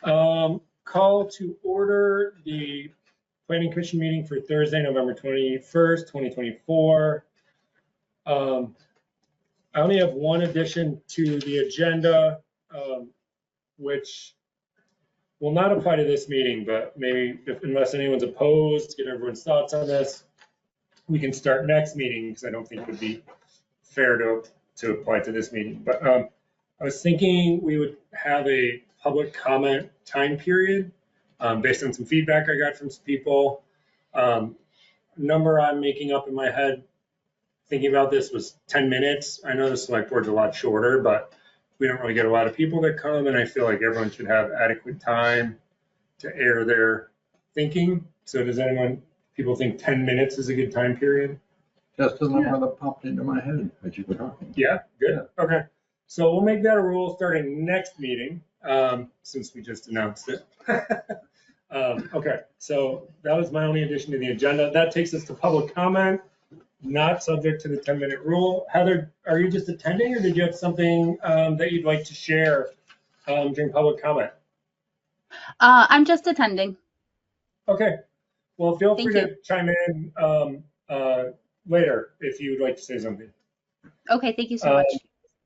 Call to order the Planning Commission meeting for Thursday, November 21st, 2024. I only have one addition to the agenda, which will not apply to this meeting, but maybe unless anyone's opposed, get everyone's thoughts on this, we can start next meeting because I don't think it would be fair to apply to this meeting. But I was thinking we would have a public comment time period based on some feedback I got from some people. Number I'm making up in my head thinking about this was 10 minutes. I know the select board's a lot shorter, but we don't really get a lot of people that come, and I feel like everyone should have adequate time to air their thinking. So does people think 10 minutes is a good time period? Just the number that popped into my head as you were talking. Yeah, good. Yeah. Okay. So we'll make that a rule starting next meeting, since we just announced it. Okay, so that was my only addition to the agenda. That takes us to public comment, not subject to the 10-minute rule. Heather, are you just attending, or did you have something that you'd like to share during public comment? I'm just attending. Okay. Well, feel free to chime in later if you would like to say something. Okay, thank you so much.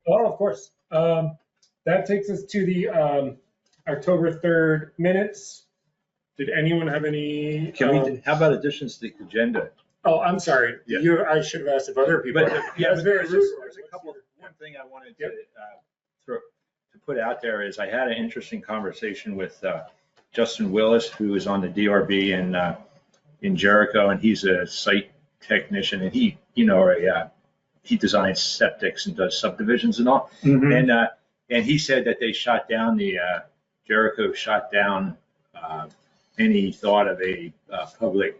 Oh, of course. That takes us to the October 3rd minutes. Did anyone have any? How about additions to the agenda? Oh, I'm sorry. Yeah. I should have asked if other people. But yeah, there's a couple. One thing I wanted to put out there is I had an interesting conversation with Justin Willis, who is on the DRB in Jericho, and he's a site technician, and he designs septics and does subdivisions and all. Mm-hmm. And he said that they shot down Jericho shot down any thought of a public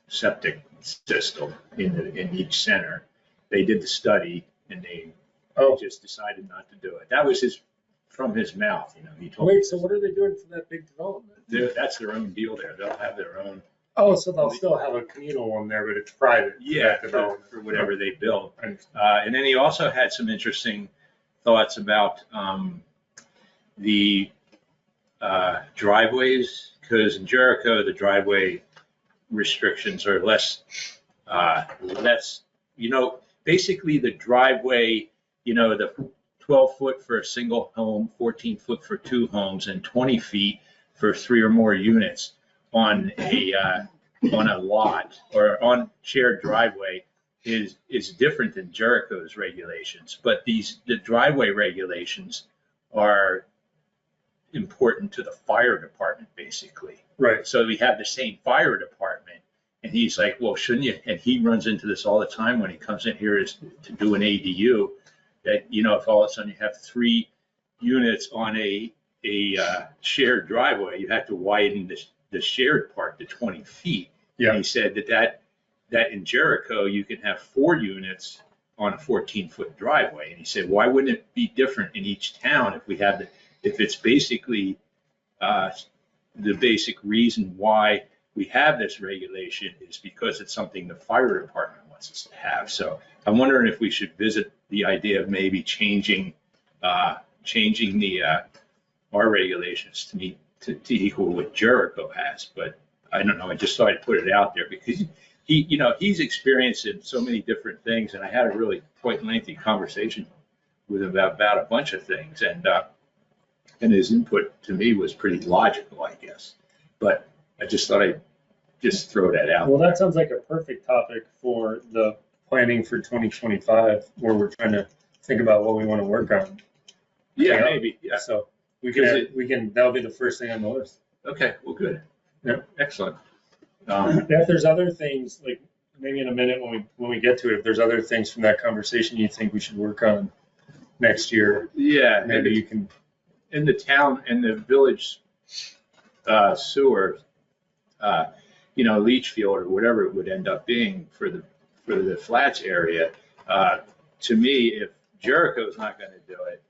septic system in each center. They did the study and they just decided not to do it. That was from his mouth. He told me. Wait, so what are they doing for that big development? That's their own deal there. They'll have their own. Oh, so they'll still have a communal one there, but it's private. Yeah, for whatever they build. And then he also had some interesting thoughts about the driveways, because in Jericho the driveway restrictions are less. Basically the driveway, the 12 foot for a single home, 14 foot for two homes, and 20 feet for 3 or more units on a lot or on shared driveway is different than Jericho's regulations. But the driveway regulations are important to the fire department, basically. Right. So we have the same fire department, and he's like, well, shouldn't you? And he runs into this all the time when he comes in here to do an ADU, that, if all of a sudden you have 3 units on a shared driveway, you have to widen the shared part to 20 feet. Yeah. And he said that in Jericho, you can have 4 units on a 14-foot driveway. And he said, why wouldn't it be different in each town if it's basically the basic reason why we have this regulation is because it's something the fire department wants us to have. So I'm wondering if we should visit the idea of maybe changing our regulations to equal what Jericho has. But I don't know. I just thought I'd put it out there because he's experienced in so many different things, and I had a really quite lengthy conversation with him about a bunch of things, and his input to me was pretty logical, I guess. But I just thought I'd just throw that out. Well, that sounds like a perfect topic for the planning for 2025, where we're trying to think about what we want to work on. Yeah, maybe. Yeah. So we can that'll be the first thing on the list. Okay. Well, good. Yeah. Excellent. If there's other things, like maybe in a minute when we get to it, if there's other things from that conversation you think we should work on next year, yeah, maybe you can. In the town and the village sewer, leach field or whatever it would end up being for the flats area. To me, if Jericho's not going to do it,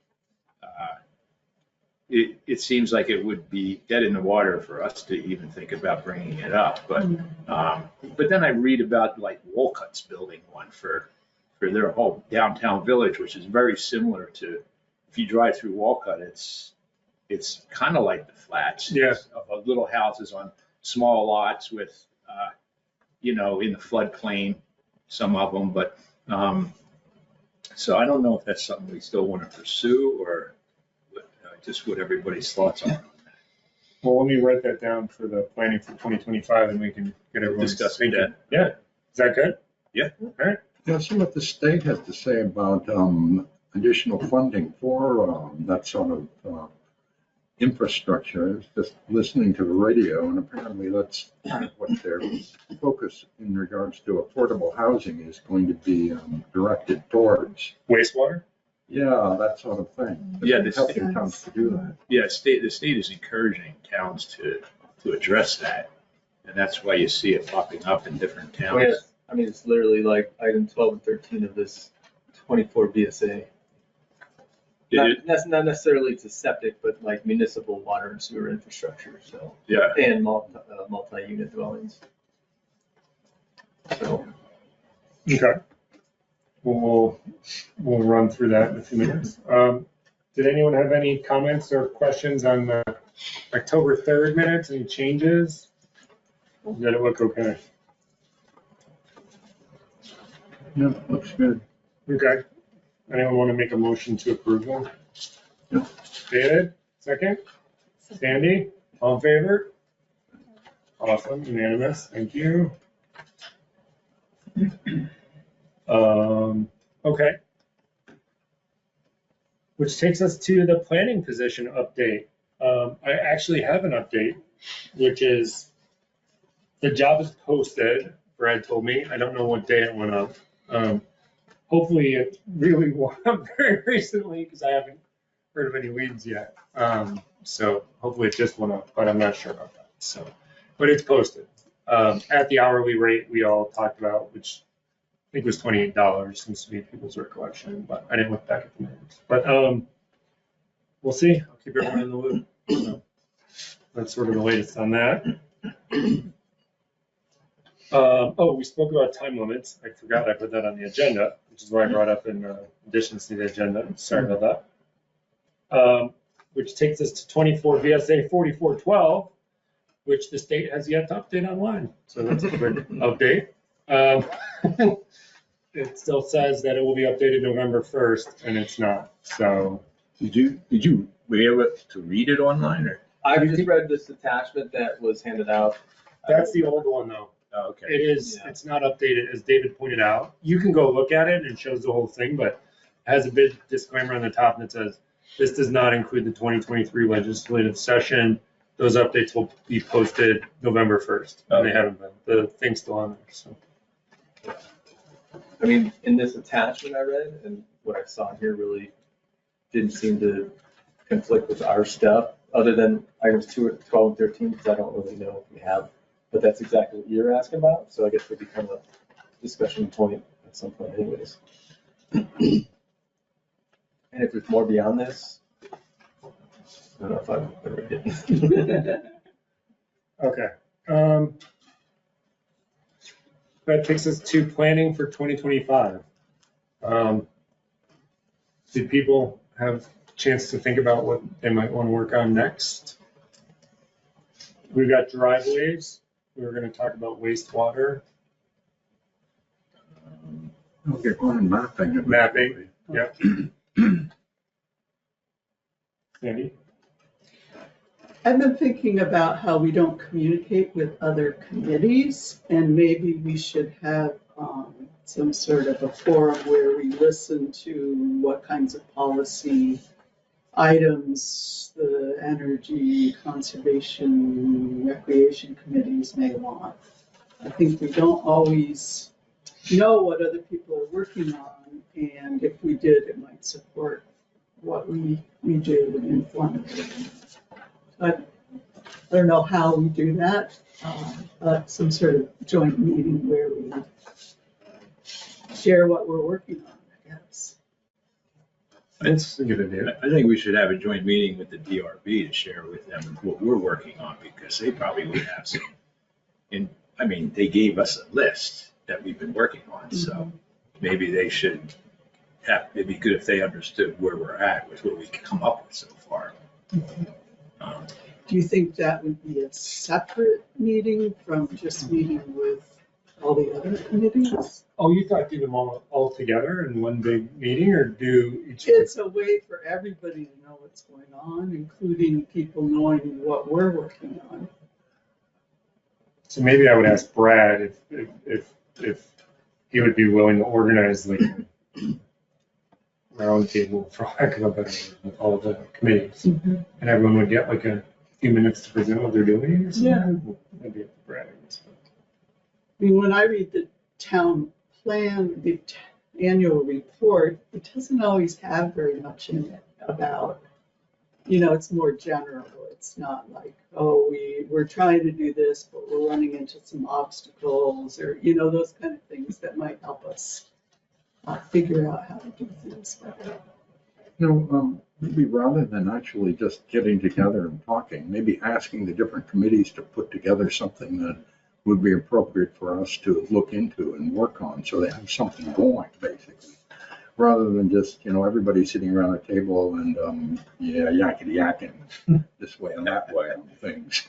it seems like it would be dead in the water for us to even think about bringing it up. But then I read about like Wolcott's building one for their whole downtown village, which is very similar to, if you drive through Wolcott, it's it's kind of like the flats. Yeah. Of little houses on small lots with, in the floodplain, some of them, but, so I don't know if that's something we still want to pursue or just what everybody's thoughts are. Well, let me write that down for the planning for 2025 and we can get everyone's Discuss thinking. that. Yeah, is that good? Yeah. All right. Yeah, see what the state has to say about additional funding for that sort of infrastructure. I was just listening to the radio, and apparently that's kind of what their focus in regards to affordable housing is going to be directed towards. Wastewater? Yeah, that sort of thing. Yeah, Helping towns to do that. Yeah, the state is encouraging towns to address that. And that's why you see it popping up in different Oh, towns. yeah. I mean, it's literally like item 12 and 13 of this 24 BSA. Not necessarily to septic, but like municipal water and sewer infrastructure, so, Yeah, and multi-unit dwellings. So, Okay. We'll run through that in a few minutes. Did anyone have any comments or questions on the October 3rd minutes? Any changes? Did it look okay? Yeah, looks good. Okay. Anyone want to make a motion to approve them? No. David, second? Sandy, all in favor? Awesome, unanimous, thank you. Okay. Which takes us to the planning position update. I actually have an update, which is the job is posted, Brad told me. I don't know what day it went up. Hopefully it really went up very recently because I haven't heard of any leads yet. So hopefully it just went up, but I'm not sure about that. So, but it's posted. At the hourly rate we all talked about, which I think was $28, seems to be people's recollection, but I didn't look back at the numbers. But we'll see. I'll keep everyone in the loop. So that's sort of the latest on that. We spoke about time limits. I forgot I put that on the agenda, which is why I brought up in additions to the agenda. Sorry about that. Which takes us to 24 VSA 4412, which the state has yet to update online. So that's a quick update. It still says that it will be updated November 1st, and it's not. So were you able to read it online or? I've just read this attachment that was handed out. that's the old one, though. Oh, okay. It is, Yeah. it's not updated, as David pointed out. You can go look at it and it shows the whole thing, but it has a big disclaimer on the top that says, this does not include the 2023 legislative session. Those updates will be posted November 1st. And they haven't been. The thing's still on there, so. I mean, in this attachment I read, and what I saw here really didn't seem to conflict with our stuff, other than items 12 and 13, because I don't really know if we have. But that's exactly what you're asking about, so I guess it'll become a discussion point at some point anyways. And if there's more beyond this, I don't know if I've read it. Okay. That takes us to planning for 2025. Did people have a chance to think about what they might want to work on next? We've got driveways. We were going to talk about wastewater. We'll get on mapping. Mapping. Yep. Sandy? I've been thinking about how we don't communicate with other committees, and maybe we should have some sort of a forum where we listen to what kinds of policy items the energy, conservation, recreation committees may want. I think we don't always know what other people are working on, and if we did, it might support what we do informatively. I don't know how we do that, but some sort of joint meeting where we share what we're working on, I guess. That's a good idea. I think we should have a joint meeting with the DRB to share with them what we're working on, because they probably would have some. And, I mean, they gave us a list that we've been working on, so maybe they should have, it'd be good if they understood where we're at with what we can come up with so far. Do you think that would be a separate meeting from just meeting with all the other committees? Oh, you thought do them all together in one big meeting or do each? It's a way for everybody to know what's going on, including people knowing what we're working on. So maybe I would ask Brad if he would be willing to organize like a round table, for lack of a better word, with all the committees. And everyone would get like a few minutes to present what they're doing or something. Yeah. Maybe up to Brad, I guess. I mean, when I read the town plan, the annual report, it doesn't always have very much in it about, it's more general. It's not like, oh, we're trying to do this, but we're running into some obstacles or, those kind of things that might help us figure out how to do things better. Maybe rather than actually just getting together and talking, maybe asking the different committees to put together something that would be appropriate for us to look into and work on, so they have something going, basically. Rather than just, everybody sitting around a table and, yakety yakking this way and that way on things.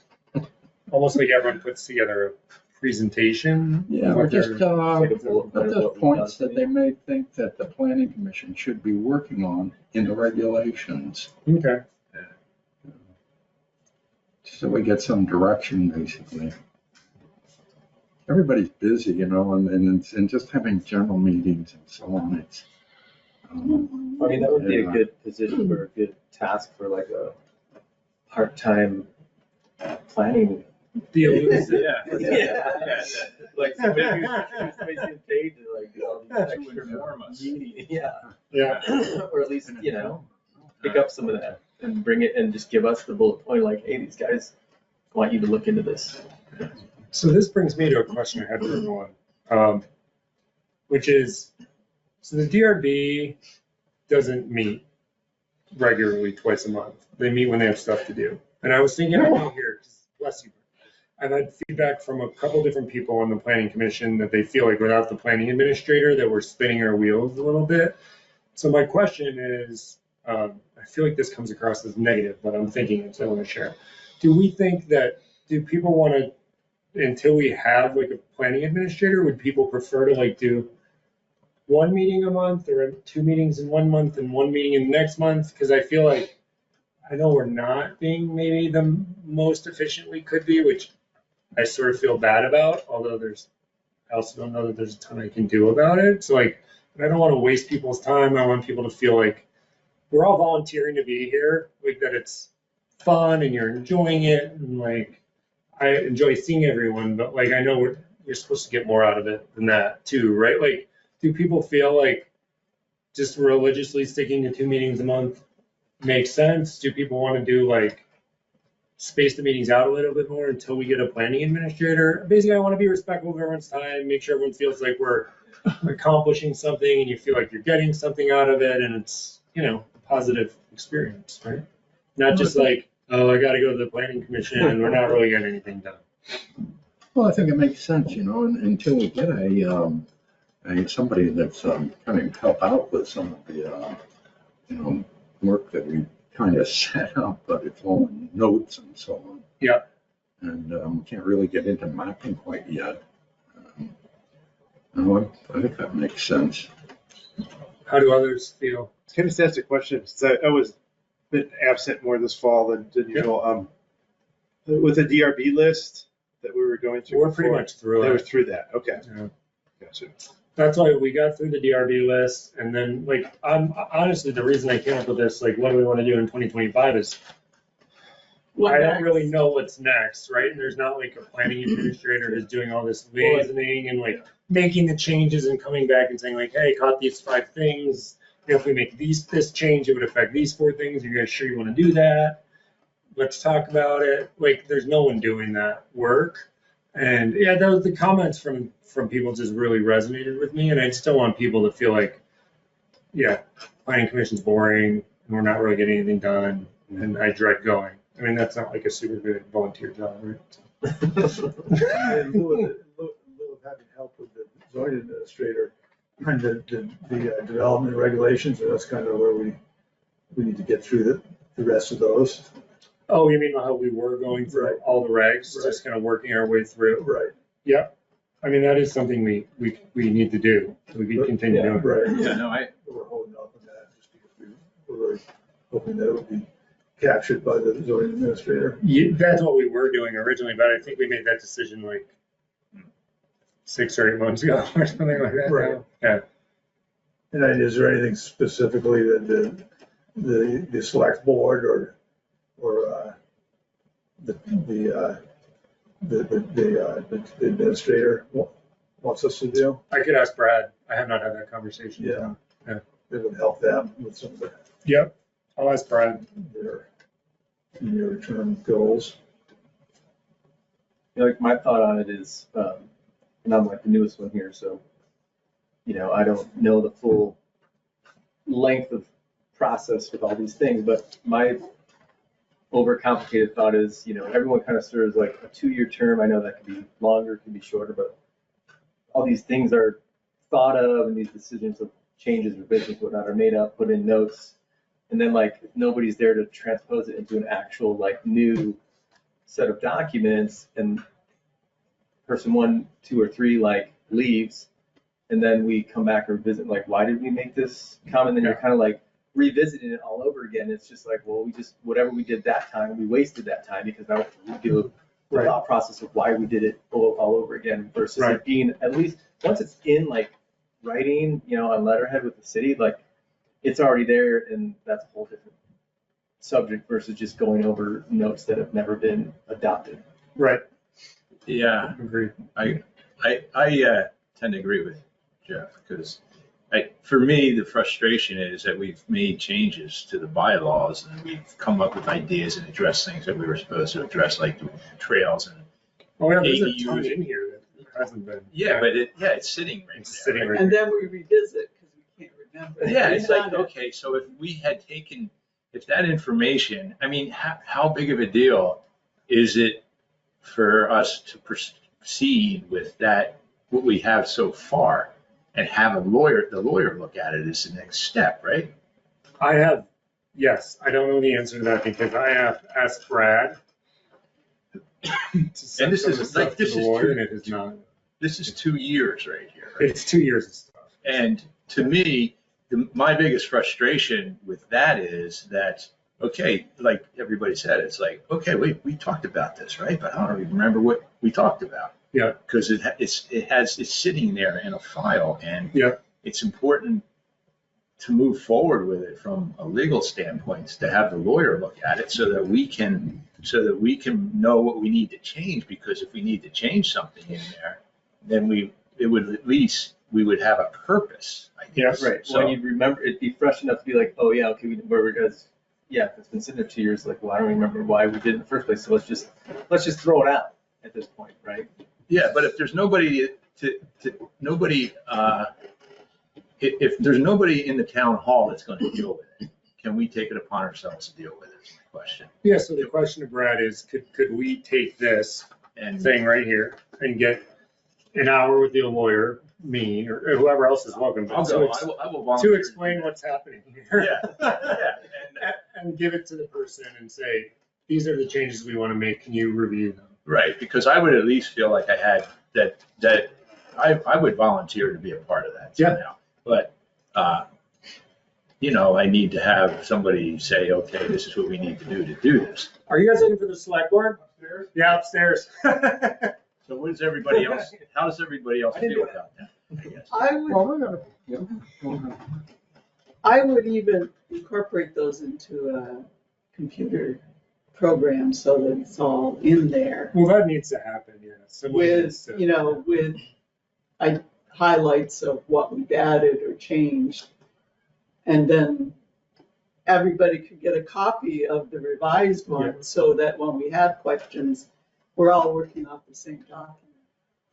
Almost like everyone puts together a presentation. Yeah, or just, Like a bullet point of the what we've points done that they may think that the planning commission should be working on in the regulations. Okay. So we get some direction, basically. Everybody's busy, and just having general meetings and so on, it's. I mean, that would be a Yeah. good position for a good task for like a part-time planning. Deal with it. Yeah. Like somebody's getting paid to like do all these To extra inform us. meetings. Yeah. Yeah. Or at least, pick up some of that and bring it and just give us the bullet point like, hey, these guys want you to look into this. So this brings me to a question I had for everyone, which is, so the DRB doesn't meet regularly twice a month. They meet when they have stuff to do. And I was thinking about here, 'cause bless you, I've had feedback from a couple different people on the planning commission that they feel like without the planning administrator that we're spinning our wheels a little bit. So my question is, I feel like this comes across as negative, but I'm thinking it, so I want to share. Do people want to, until we have like a planning administrator, would people prefer to like do one meeting a month or 2 meetings in 1 month and 1 meeting in the next month? Because I feel like, I know we're not being maybe the most efficient we could be, which I sort of feel bad about, although I also don't know that there's a ton I can do about it. So like, I don't want to waste people's time. I want people to feel like we're all volunteering to be here, like that it's fun and you're enjoying it. And like, I enjoy seeing everyone, but like, I know you're supposed to get more out of it than that too, right? Like, do people feel like just religiously sticking to 2 meetings a month makes sense? Do people want to do like space the meetings out a little bit more until we get a planning administrator? Basically, I want to be respectful of everyone's time, make sure everyone feels like we're accomplishing something and you feel like you're getting something out of it and it's, a positive experience, right? Not just like, oh, I got to go to the planning commission and we're not really getting anything done. Well, I think it makes sense, until we get somebody that's kind of help out with some of the, work that we kind of set up, but it's all in notes and so on. Yeah. And can't really get into mapping quite yet. I think that makes sense. How do others feel? Can I just ask a question? So I was a bit absent more this fall than usual. With the DRB list that we were going through. We're pretty much through They were it. through that. Okay. Yeah. Gotcha. That's why we got through the DRB list, and then like, honestly, the reason I came up with this, like, what do we want to do in 2025 is, I don't really know what's next, right? And there's not like a planning administrator who's doing all this liaising and like making the changes and coming back and saying like, hey, caught these 5 things. If we make this change, it would affect these 4 things. Are you guys sure you want to do that? Let's talk about it. Like, there's no one doing that work. And yeah, the comments from people just really resonated with me. And I still want people to feel like, yeah, planning commission's boring and we're not really getting anything done. And I dread going. I mean, that's not like a super good volunteer job, right? In lieu of having help with the zoning administrator and the development regulations, that's kind of where we need to get through the rest of those. Oh, you mean how we were going through Right. all the regs, Right. just kind of working our way through? Right, Yep. I mean, that is something we need to do. We can continue doing. right. Yeah, no, We're holding off on that just because we were really hoping that it would be captured by the zoning administrator. That's what we were doing originally, but I think we made that decision like 6 or 8 months ago or something like that. Right. Yeah. And then is there anything specifically that the select board or the administrator wants us to do? I could ask Brad. I have not had that conversation with him. That would help them with some of Yep. I'll ask Brad. their near-term goals. Like my thought on it is, and I'm like the newest one here, so, I don't know the full length of process with all these things, but my overcomplicated thought is, everyone kind of serves like a 2-year term. I know that could be longer, could be shorter, but all these things are thought of and these decisions of changes, revisions, whatnot are made up, put in notes. And then like nobody's there to transpose it into an actual like new set of documents, and person 1, 2, or 3 like leaves, and then we come back or visit like, why did we make this comment? Then you're kind of like revisiting it all over again. It's just like, well, we just whatever we did that time, we wasted that time because now we do the Right. thought process of why we did it all over again versus Right. it being at least once it's in like writing, on letterhead with the city, like it's already there, and that's a whole different subject versus just going over notes that have never been adopted. Right. yeah, Agreed. I tend to agree with Jeff, because for me, the frustration is that we've made changes to the bylaws and we've come up with ideas and addressed things that we were supposed to address, like the trails and, Oh, yeah, there's a ADUs. ton in here that hasn't been. but it's sitting right It's there. sitting right And then we revisit because we can't remember. Yeah, it's like, Done it. okay, so if we had taken, if that information, I mean, how big of a deal is it for us to proceed with that, what we have so far, and have the lawyer look at it as the next step, right? Yes, I don't know the answer to that because I have asked Brad to send And this some is of the stuff like, to this the is lawyer, two- and it is not. This is 2 years right here. Right? It's 2 years of stuff. And to me, my biggest frustration with that is that, okay, like everybody said, it's like, okay, we talked about this, right? But I don't even remember what we talked about. Yeah. Because it's sitting there in a file, and Yeah. it's important to move forward with it from a legal standpoint, to have the lawyer look at it so that we can know what we need to change. Because if we need to change something in there, then we would have a purpose, I guess. Right. So, When you'd remember, it'd be fresh enough to be like, oh yeah, okay, if it's been sitting there 2 years, like, well, I don't remember why we did it in the first place. So let's just throw it out at this point, right? yeah, but if there's nobody if there's nobody in the town hall that's going to deal with it, can we take it upon ourselves to deal with it? Is my question. Yeah, so the question to Brad is, could we take this And thing right here and get an hour with the lawyer, me, or whoever else is welcome, I'll to go. ex- I will volunteer. to explain what's happening here? Yeah. And give it to the person and say, these are the changes we want to make. Can you review them? Right, because I would at least feel like I had that I would volunteer to be a part of that Yeah. somehow. But, I need to have somebody say, okay, this is what we need to do this. Are you guys looking for the select board? Upstairs? Yeah, upstairs. So what does everybody else, how does everybody else I didn't feel do about that? I guess? I would even incorporate those into a computer program so that it's all in there Well, that needs to happen, yeah. Somebody needs with, to- with highlights of what we've added or changed. And then everybody could get a copy of the revised one so that when we have questions, we're all working off the same document.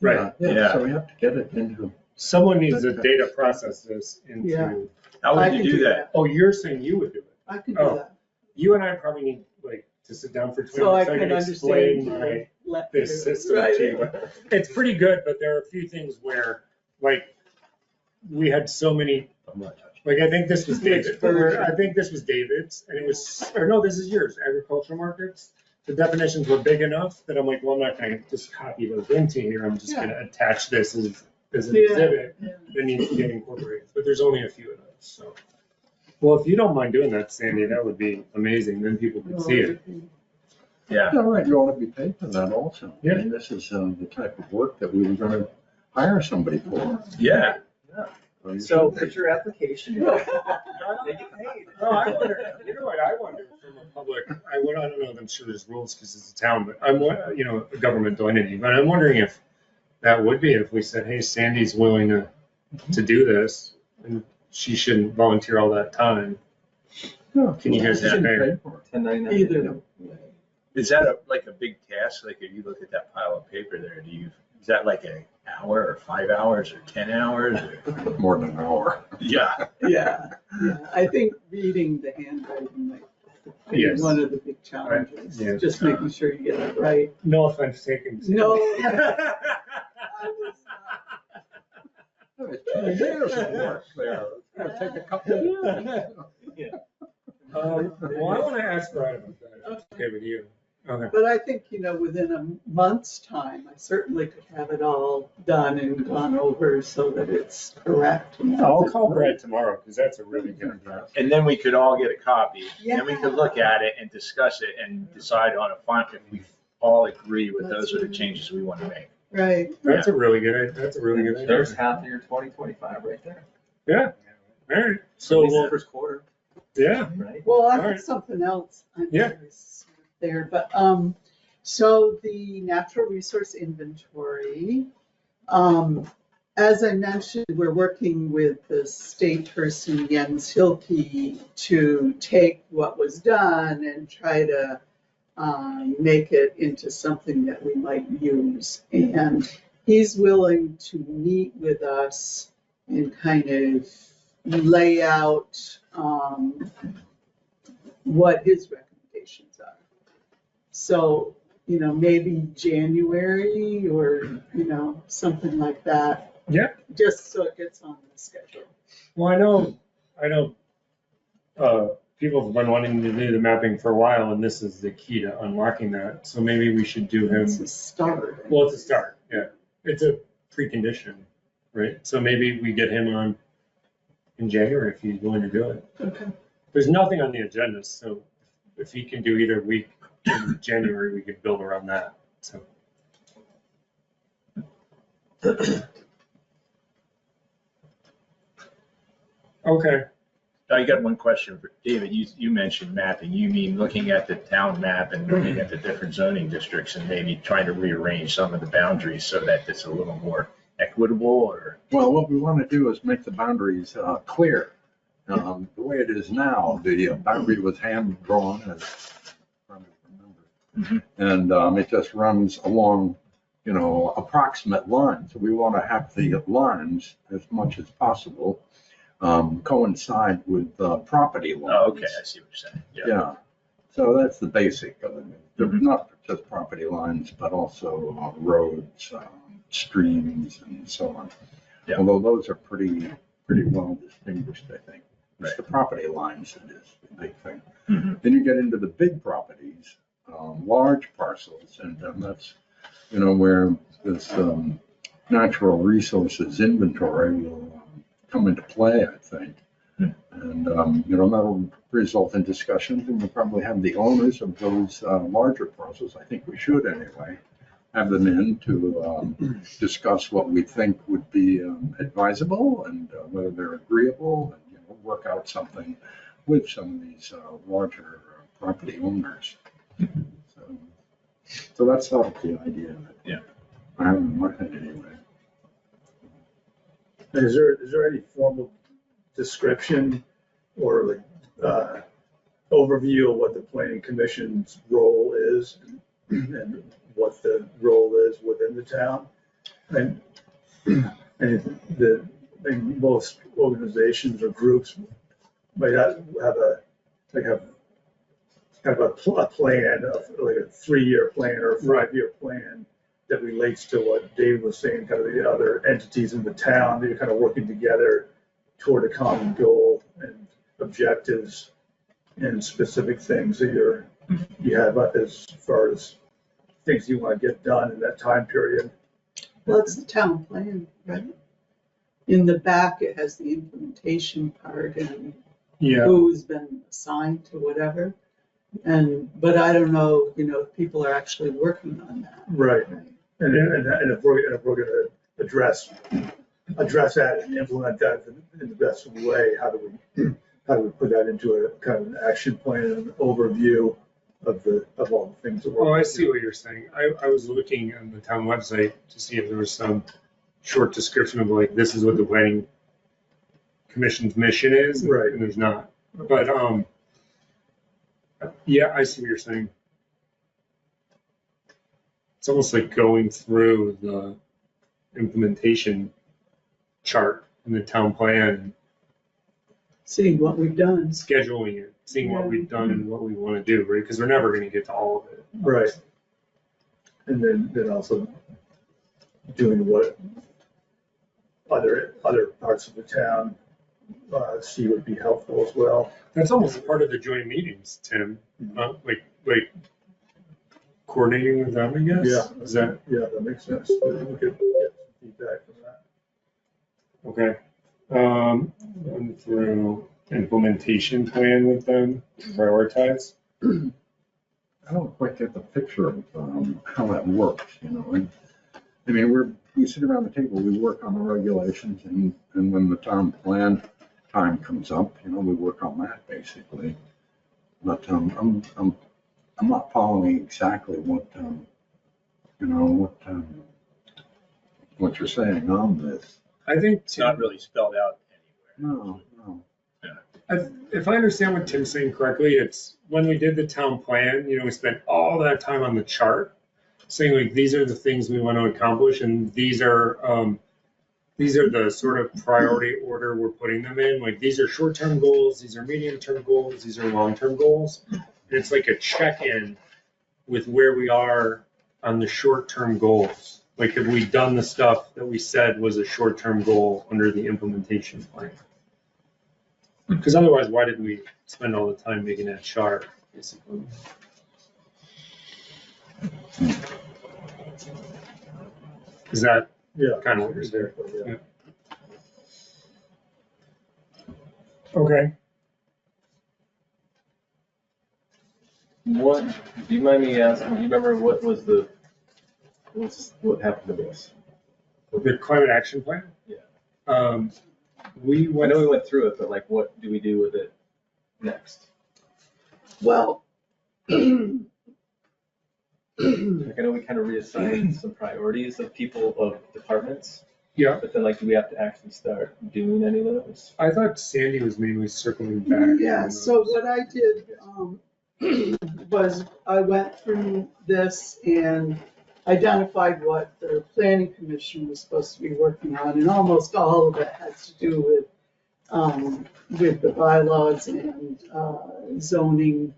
Right. Yeah. So we have to get it into, Someone needs to data process this Yeah. into, How I would you can do that? oh, you're saying you would do it. I can do Oh. that. You and I probably need, to sit down for 20 So I minutes. I can can explain understand. my this system to you. But it's pretty good, but there are a few things where, we had so many, I'm not touching Like, I think this was David, version? I think this was David's, and it was, or no, this is yours, agricultural markets. The definitions were big enough that I'm like, well, I'm not gonna just copy those into here, I'm just gonna attach this as an Yeah. exhibit that needs to get incorporated, but there's only a few of those, so. Well, if you don't mind doing that, Sandy, that would be amazing, then people could see it. Yeah. Yeah, right, you ought to be paid for that also. Yeah. I mean, this is the type of work that we were gonna hire somebody for. Yeah. So put your application. They get paid. No, I wonder, you know what, I wonder from a public, I don't know, I'm sure there's rules because it's a town, but a governmental entity, but I'm wondering if that would be, if we said, hey, Sandy's willing to do this, and she shouldn't volunteer all that time. Yeah, Can you guys she's get getting paid? paid for it. 1099. Either way. Is that like a big task? Like if you look at that pile of paper there, is that like an hour or 5 hours or 10 hours? Or? More than an hour. Yeah. Yeah, I think reading the handwriting might be Yes. one of the big challenges, Yeah. just making sure you get it right. No offense taken. Sandy. No. It's 2 years of work there. It's gonna take a couple of years. Well, I want to ask Brad about that. Okay with you. Okay. But I think, within a month's time, I certainly could have it all done and gone over so that it's correct. I'll call Brad tomorrow because that's a really good draft. And then we could all get a copy, Yeah. and we could look at it and discuss it and decide on a font if we all agree with those are the changes we want to make. Right. That's a really good idea. There's half of your 2025 right there. Yeah. All right. At So least the we'll, first quarter, yeah. right? Well, I All right. have something else. I'm Yeah. curious there, but, so the natural resource inventory, as I mentioned, we're working with the state person Jens Hilke to take what was done and try to make it into something that we might use. And he's willing to meet with us and kind of lay out what his recommendations are. So, maybe January or, something like that. Yeah. Just so it gets on the schedule. Well, I know, people have been wanting to do the mapping for a while, and this is the key to unlocking that. So maybe we should do him. It's a start. Well, it's a start. Yeah. It's a precondition, right? So maybe we get him on in January if he's willing to do it. Okay. There's nothing on the agenda, so if he can do either week in January, we could build around that. So. Okay. I got one question for David. You mentioned mapping. You mean looking at the town map and looking at the different zoning districts and maybe trying to rearrange some of the boundaries so that it's a little more equitable, or? Well, what we want to do is make the boundaries clear. The way it is now, the boundary was hand drawn, as I probably remember. And it just runs along, approximate lines. So we want to have the lines, as much as possible, coincide with property lines. Oh, okay, I see what you're saying. Yeah. Yeah, so that's the basic of it. They're not just property lines, but also roads, streams, and so on. Yeah. Although those are pretty well distinguished, I think. It's Right. the property lines that is the big thing. Mhm. Then you get into the big properties, large parcels, and that's, where this natural resources inventory will come into play, I think. And, that'll result in discussions, and we'll probably have the owners of those larger parcels, I think we should anyway, have them in to discuss what we think would be advisable and whether they're agreeable, and work out something with some of these larger property owners. So that's sort of the idea of it. Yeah. I have in my head anyway. And is there any formal description or overview of what the planning commission's role is and what the role is within the town? And most organizations or groups might have a plan, like a 3-year plan or a 5-year plan that relates to what Dave was saying, kind of the other entities in the town that are kind of working together toward a common goal and objectives and specific things that you have as far as things you want to get done in that time period. Well, it's the town plan, right? In the back, it has the implementation part and Yeah, who's been assigned to whatever. But I don't know, if people are actually working on that. Right. And if we're going to address that and implement that in the best way, how do we put that into a kind of an action plan and an overview of all the things that we're. oh, I see what you're saying. I was looking on the town website to see if there was some short description of like, this is what the planning commission's mission is. Right. And there's not. But, yeah, I see what you're saying. It's almost like going through the implementation chart in the town plan, Seeing what we've done. scheduling it, seeing what we've done and what we want to do, right? Because we're never going to get to all of it. Right. And then also doing what other parts of the town see would be helpful as well. That's almost part of the joint meetings, Tim. Like coordinating with them, I guess? Yeah. Is that, Yeah, that makes sense. We could get feedback from that. okay. Run through implementation plan with them, prioritize. I don't quite get the picture of how that works, And, I mean, we sit around the table, we work on the regulations, and when the town plan time comes up, we work on that basically. But I'm not following exactly what you're saying on this. I think, It's not really spelled out anywhere. No. if I understand what Tim's saying correctly, it's when we did the town plan, we spent all that time on the chart saying like, these are the things we want to accomplish and these are the sort of priority order we're putting them in. Like, these are short-term goals, these are medium-term goals, these are long-term goals. And it's like a check-in with where we are on the short-term goals. Like, have we done the stuff that we said was a short-term goal under the implementation plan? Because otherwise, why did we spend all the time making that chart, basically? Is that Yeah. kind of what you're saying? Yeah. Okay. What, do you mind me asking, do you remember what happened to this? The climate action plan? Yeah. We I went, know we went through it, but like, what do we do with it next? Well, Like, I know we kind of reassigned some priorities of people, of departments, yeah, but then like, do we have to actually start doing any of those? I thought Sandy was mainly circling back. yeah, on so those. what I did was I went through this and identified what the planning commission was supposed to be working on, and almost all of it has to do with the bylaws and zoning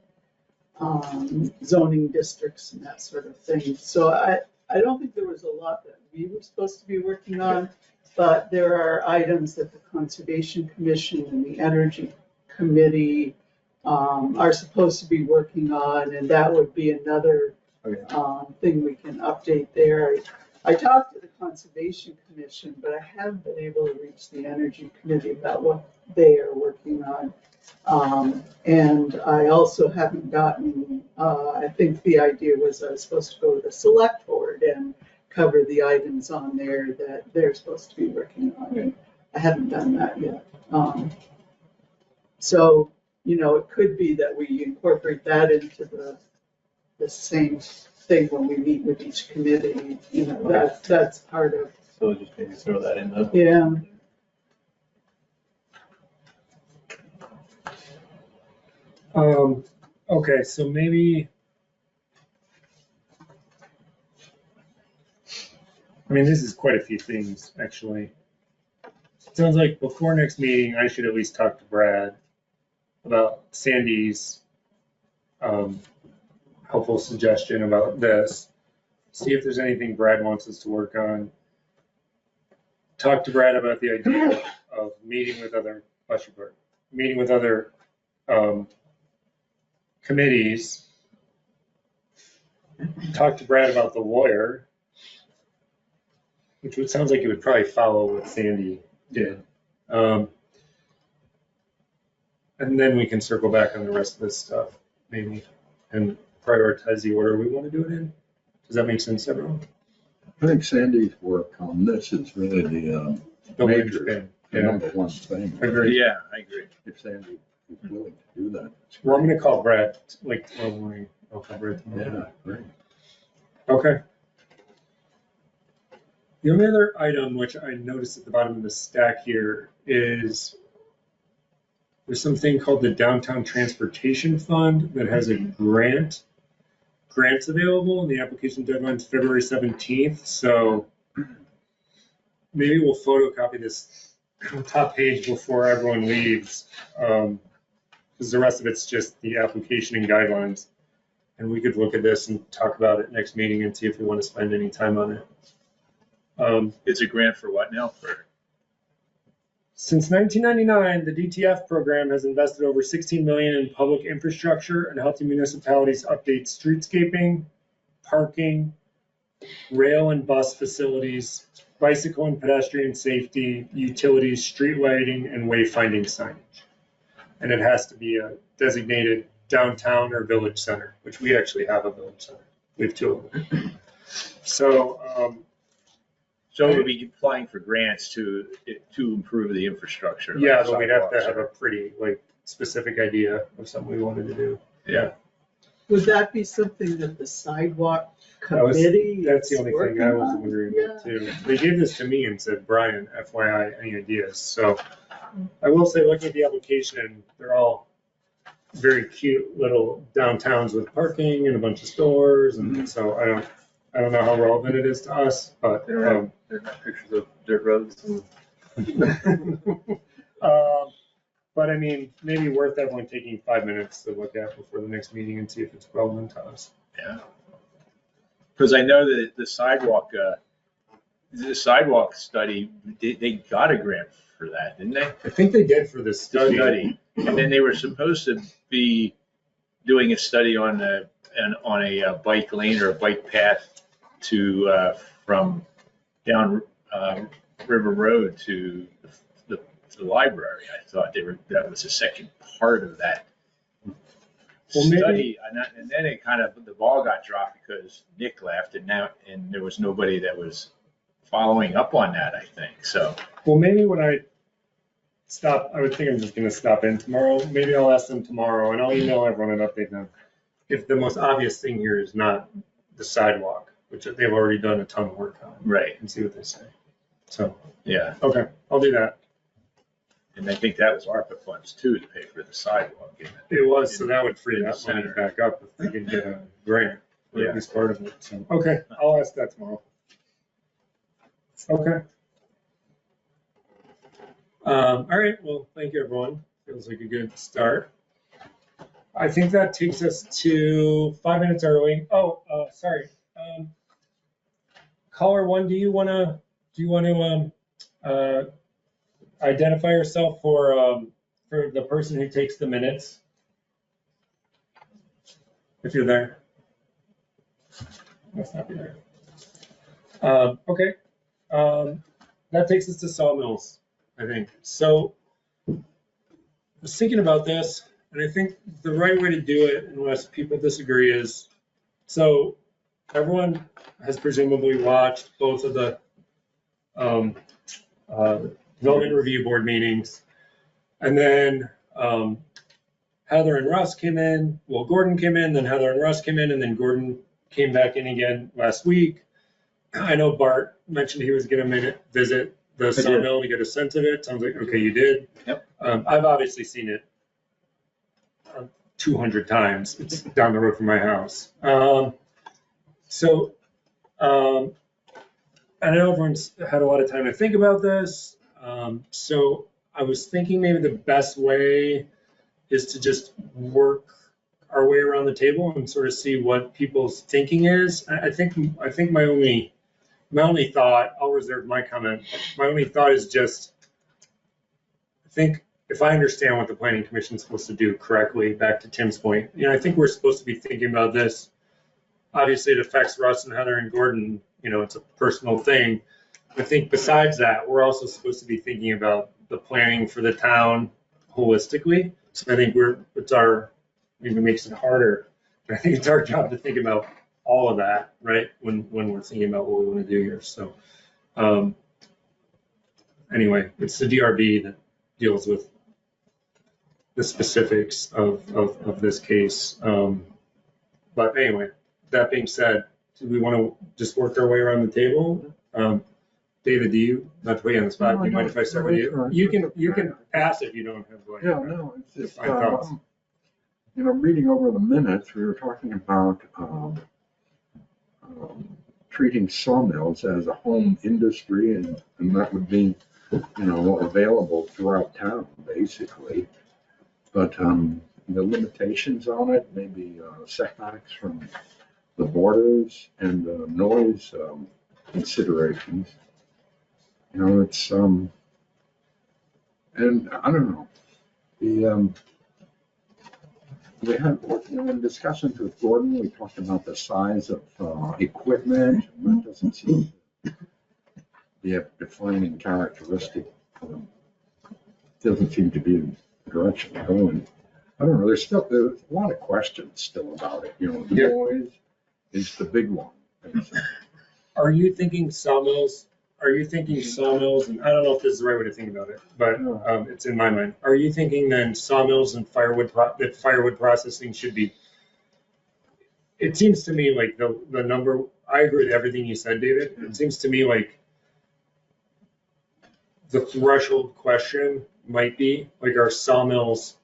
districts and that sort of thing. So I don't think there was a lot that we were supposed to be working on, but there are items that the Conservation Commission and the Energy Committee are supposed to be working on, and that would be another thing we can update there. I talked to the Conservation Commission, but I haven't been able to reach the Energy Committee about what they are working on. And I also haven't gotten, I think the idea was I was supposed to go to the select board and cover the items on there that they're supposed to be working on. And I haven't done that yet. So, it could be that we incorporate that into the same thing when we meet with each committee, that's part of, So just maybe throw that in the. yeah. Okay, so maybe, this is quite a few things, actually. It sounds like before next meeting, I should at least talk to Brad about Sandy's helpful suggestion about this. See if there's anything Brad wants us to work on. Talk to Brad about the idea of meeting with other, committees. Talk to Brad about the lawyer, which sounds like it would probably follow what Sandy did. And then we can circle back on the rest of this stuff, maybe, and prioritize the order we want to do it in. Does that make sense, everyone? I think Sandy's work on this is really the major, linchpin. the number one thing. Agreed. Yeah, I agree. If Sandy is willing to do that. it's Well, I'm great. gonna call Brad, like, tomorrow morning. I'll call Brad tomorrow. Yeah, great. Okay. The only other item which I noticed at the bottom of the stack here is there's something called the Downtown Transportation Fund that has a grants available, and the application deadline is February 17th. So maybe we'll photocopy this top page before everyone leaves, because the rest of it's just the application and guidelines. And we could look at this and talk about it next meeting and see if we want to spend any time on it. It's a grant for what now? For Since 1999, the DTF program has invested over $16 million in public infrastructure and helping municipalities update streetscaping, parking, rail and bus facilities, bicycle and pedestrian safety, utilities, street lighting, and wayfinding signage. And it has to be a designated downtown or village center, which we actually have a village center. We have two of them. So, we'll be applying for grants to improve the infrastructure. like yeah, but we'd have to sidewalks have a or- pretty specific idea of something we wanted to do. Yeah. Would that be something that the sidewalk That was- committee That's the is only thing working I was on? wondering Yeah. about too. They gave this to me and said, Brian, FYI, any ideas? So I will say, looking at the application, they're all very cute little downtowns with parking and a bunch of stores. And so I don't know how relevant it is to us, but, They're not pictures of dirt roads and but I mean, maybe worth everyone taking 5 minutes to look at before the next meeting and see if it's relevant to us. Yeah. Because I know that the sidewalk study, they got a grant for that, didn't they? I think they did for this study. And then they were supposed to be doing a study on a bike lane or a bike path to, from down River Road to the library. I thought that was the second part of that Well, maybe- study. And then it kind of, the ball got dropped because Nick left and there was nobody that was following up on that, I think, so. Well, maybe when I would think I'm just gonna stop in tomorrow. Maybe I'll ask them tomorrow and I'll email everyone and update them. If the most obvious thing here is not the sidewalk, which they've already done a ton of work on, Right, and see what they say. So, yeah. okay, I'll do that. And I think that was ARPA funds too, to pay for the sidewalk. It was, so that would free In the that money center. back up if they could get a grant for Yeah. at least part of it. So, okay, I'll ask that tomorrow. Okay. All right, well, thank you, everyone. Feels like a good start. I think that takes us to 5 minutes early. Oh, sorry. Caller one, do you want to identify yourself for the person who takes the minutes? If you're there. Must not be there. Okay. That takes us to Sawmills, I think. So I was thinking about this, and I think the right way to do it, unless people disagree, is, so everyone has presumably watched both of the Development Review Board meetings. And then Heather and Russ came in, well, Gordon came in, then Heather and Russ came in, and then Gordon came back in again last week. I know Bart mentioned he was going to visit the sawmill to get a sense of it. Sounds like, okay, you did. Yep. I've obviously seen it 200 times. It's down the road from my house. I know everyone's had a lot of time to think about this. So I was thinking maybe the best way is to just work our way around the table and sort of see what people's thinking is. I think my only thought, I'll reserve my comment. My only thought is just think if I understand what the planning commission is supposed to do correctly, back to Tim's point, I think we're supposed to be thinking about this. Obviously, it affects Russ and Heather and Gordon, it's a personal thing. I think besides that, we're also supposed to be thinking about the planning for the town holistically. So I think maybe it makes it harder, but I think it's our job to think about all of that, right? When we're thinking about what we want to do here. So anyway, it's the DRB that deals with the specifics of this case. But anyway, that being said, do we want to just work our way around the table? David, do you, not to put you on the spot, do you mind if I start with you? You can pass if you don't have like. Yeah, no, it's just, my thoughts. reading over the minutes, we were talking about treating sawmills as a home industry, and that would be, available throughout town, basically. But the limitations on it, maybe setbacks from the borders and noise considerations. It's and I don't know. We had in discussions with Gordon, we talked about the size of equipment, and that doesn't seem to be a defining characteristic. Doesn't seem to be the direction we're going. I don't know. There's a lot of questions still about it. The noise is the big one. Basically. Are you thinking sawmills? And I don't know if this is the right way to think about it, but it's in my mind. Are you thinking then sawmills and that firewood processing should be? It seems to me like the number. I agree with everything you said, David. It seems to me like the threshold question might be like, are sawmills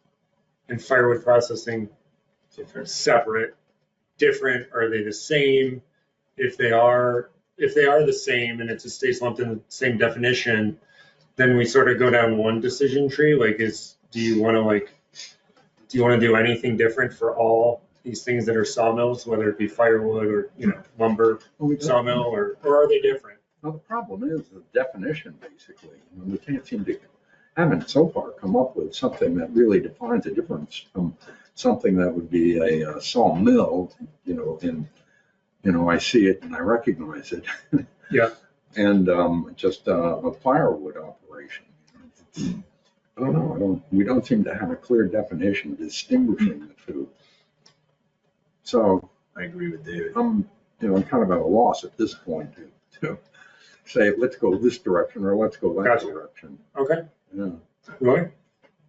and firewood processing separate, different? Are they the same? If they are the same and it just stays lumped in the same definition, then we sort of go down one decision tree. Like, do you want to do anything different for all these things that are sawmills, whether it be firewood or lumber sawmill, or are they different? Well, the problem is the definition, basically. We can't seem to, haven't so far come up with something that really defines a difference from something that would be a sawmill, I see it and I recognize it. Yeah. And just a firewood operation. I don't know. We don't seem to have a clear definition distinguishing the two. So I agree with David. I'm kind of at a loss at this point to say, let's go this direction or let's go that direction. Okay. Yeah. Roy?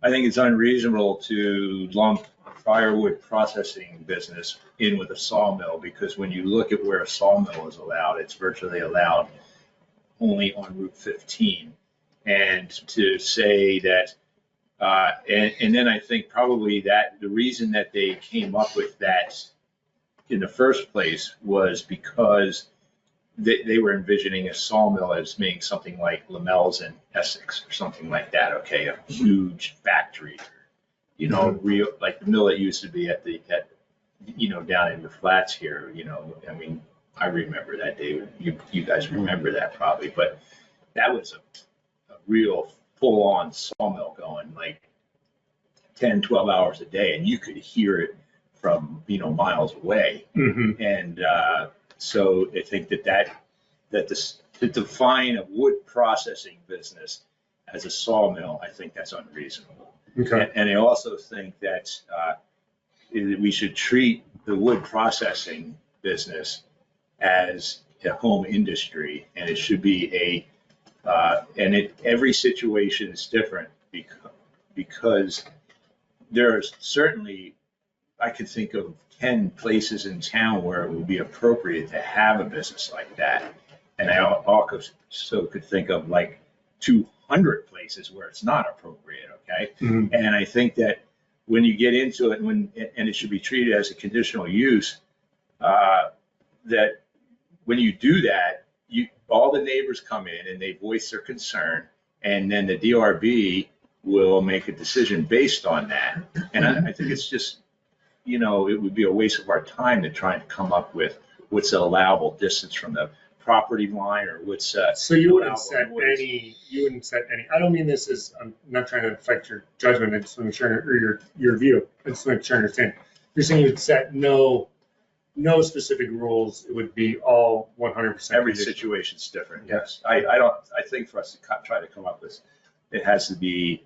I think it's unreasonable to lump firewood processing business in with a sawmill, because when you look at where a sawmill is allowed, it's virtually allowed only on Route 15. And to say that, and then I think probably that the reason that they came up with that in the first place was because they were envisioning a sawmill as being something like Lamell's in Essex or something like that. Okay, a huge factory, real like the mill that used to be at down in the flats here. I mean, I remember that, David. You guys remember that probably, but that was a real full-on sawmill going like 10, 12 hours a day, and you could hear it from miles away. Mm-hmm. And so I think that to define a wood processing business as a sawmill, I think that's unreasonable. Okay. And I also think that we should treat the wood processing business as a home industry, and it should be every situation is different because there's certainly, I could think of 10 places in town where it would be appropriate to have a business like that. And I also could think of like 200 places where it's not appropriate, okay? Mm-hmm. And I think that when you get into it, and it should be treated as a conditional use, that when you do that, all the neighbors come in and they voice their concern, and then the DRB will make a decision based on that. And I think it's just, it would be a waste of our time to try and come up with what's an allowable distance from the property line or what's, So you wouldn't allowable set noise. any, I don't mean this as, I'm not trying to affect your judgment, I just want to make sure, or your view, I just want to try to understand. You're saying you'd set no specific rules, it would be all 100%. every conditional. situation's different, yes. I think for us to try to come up with, it has to be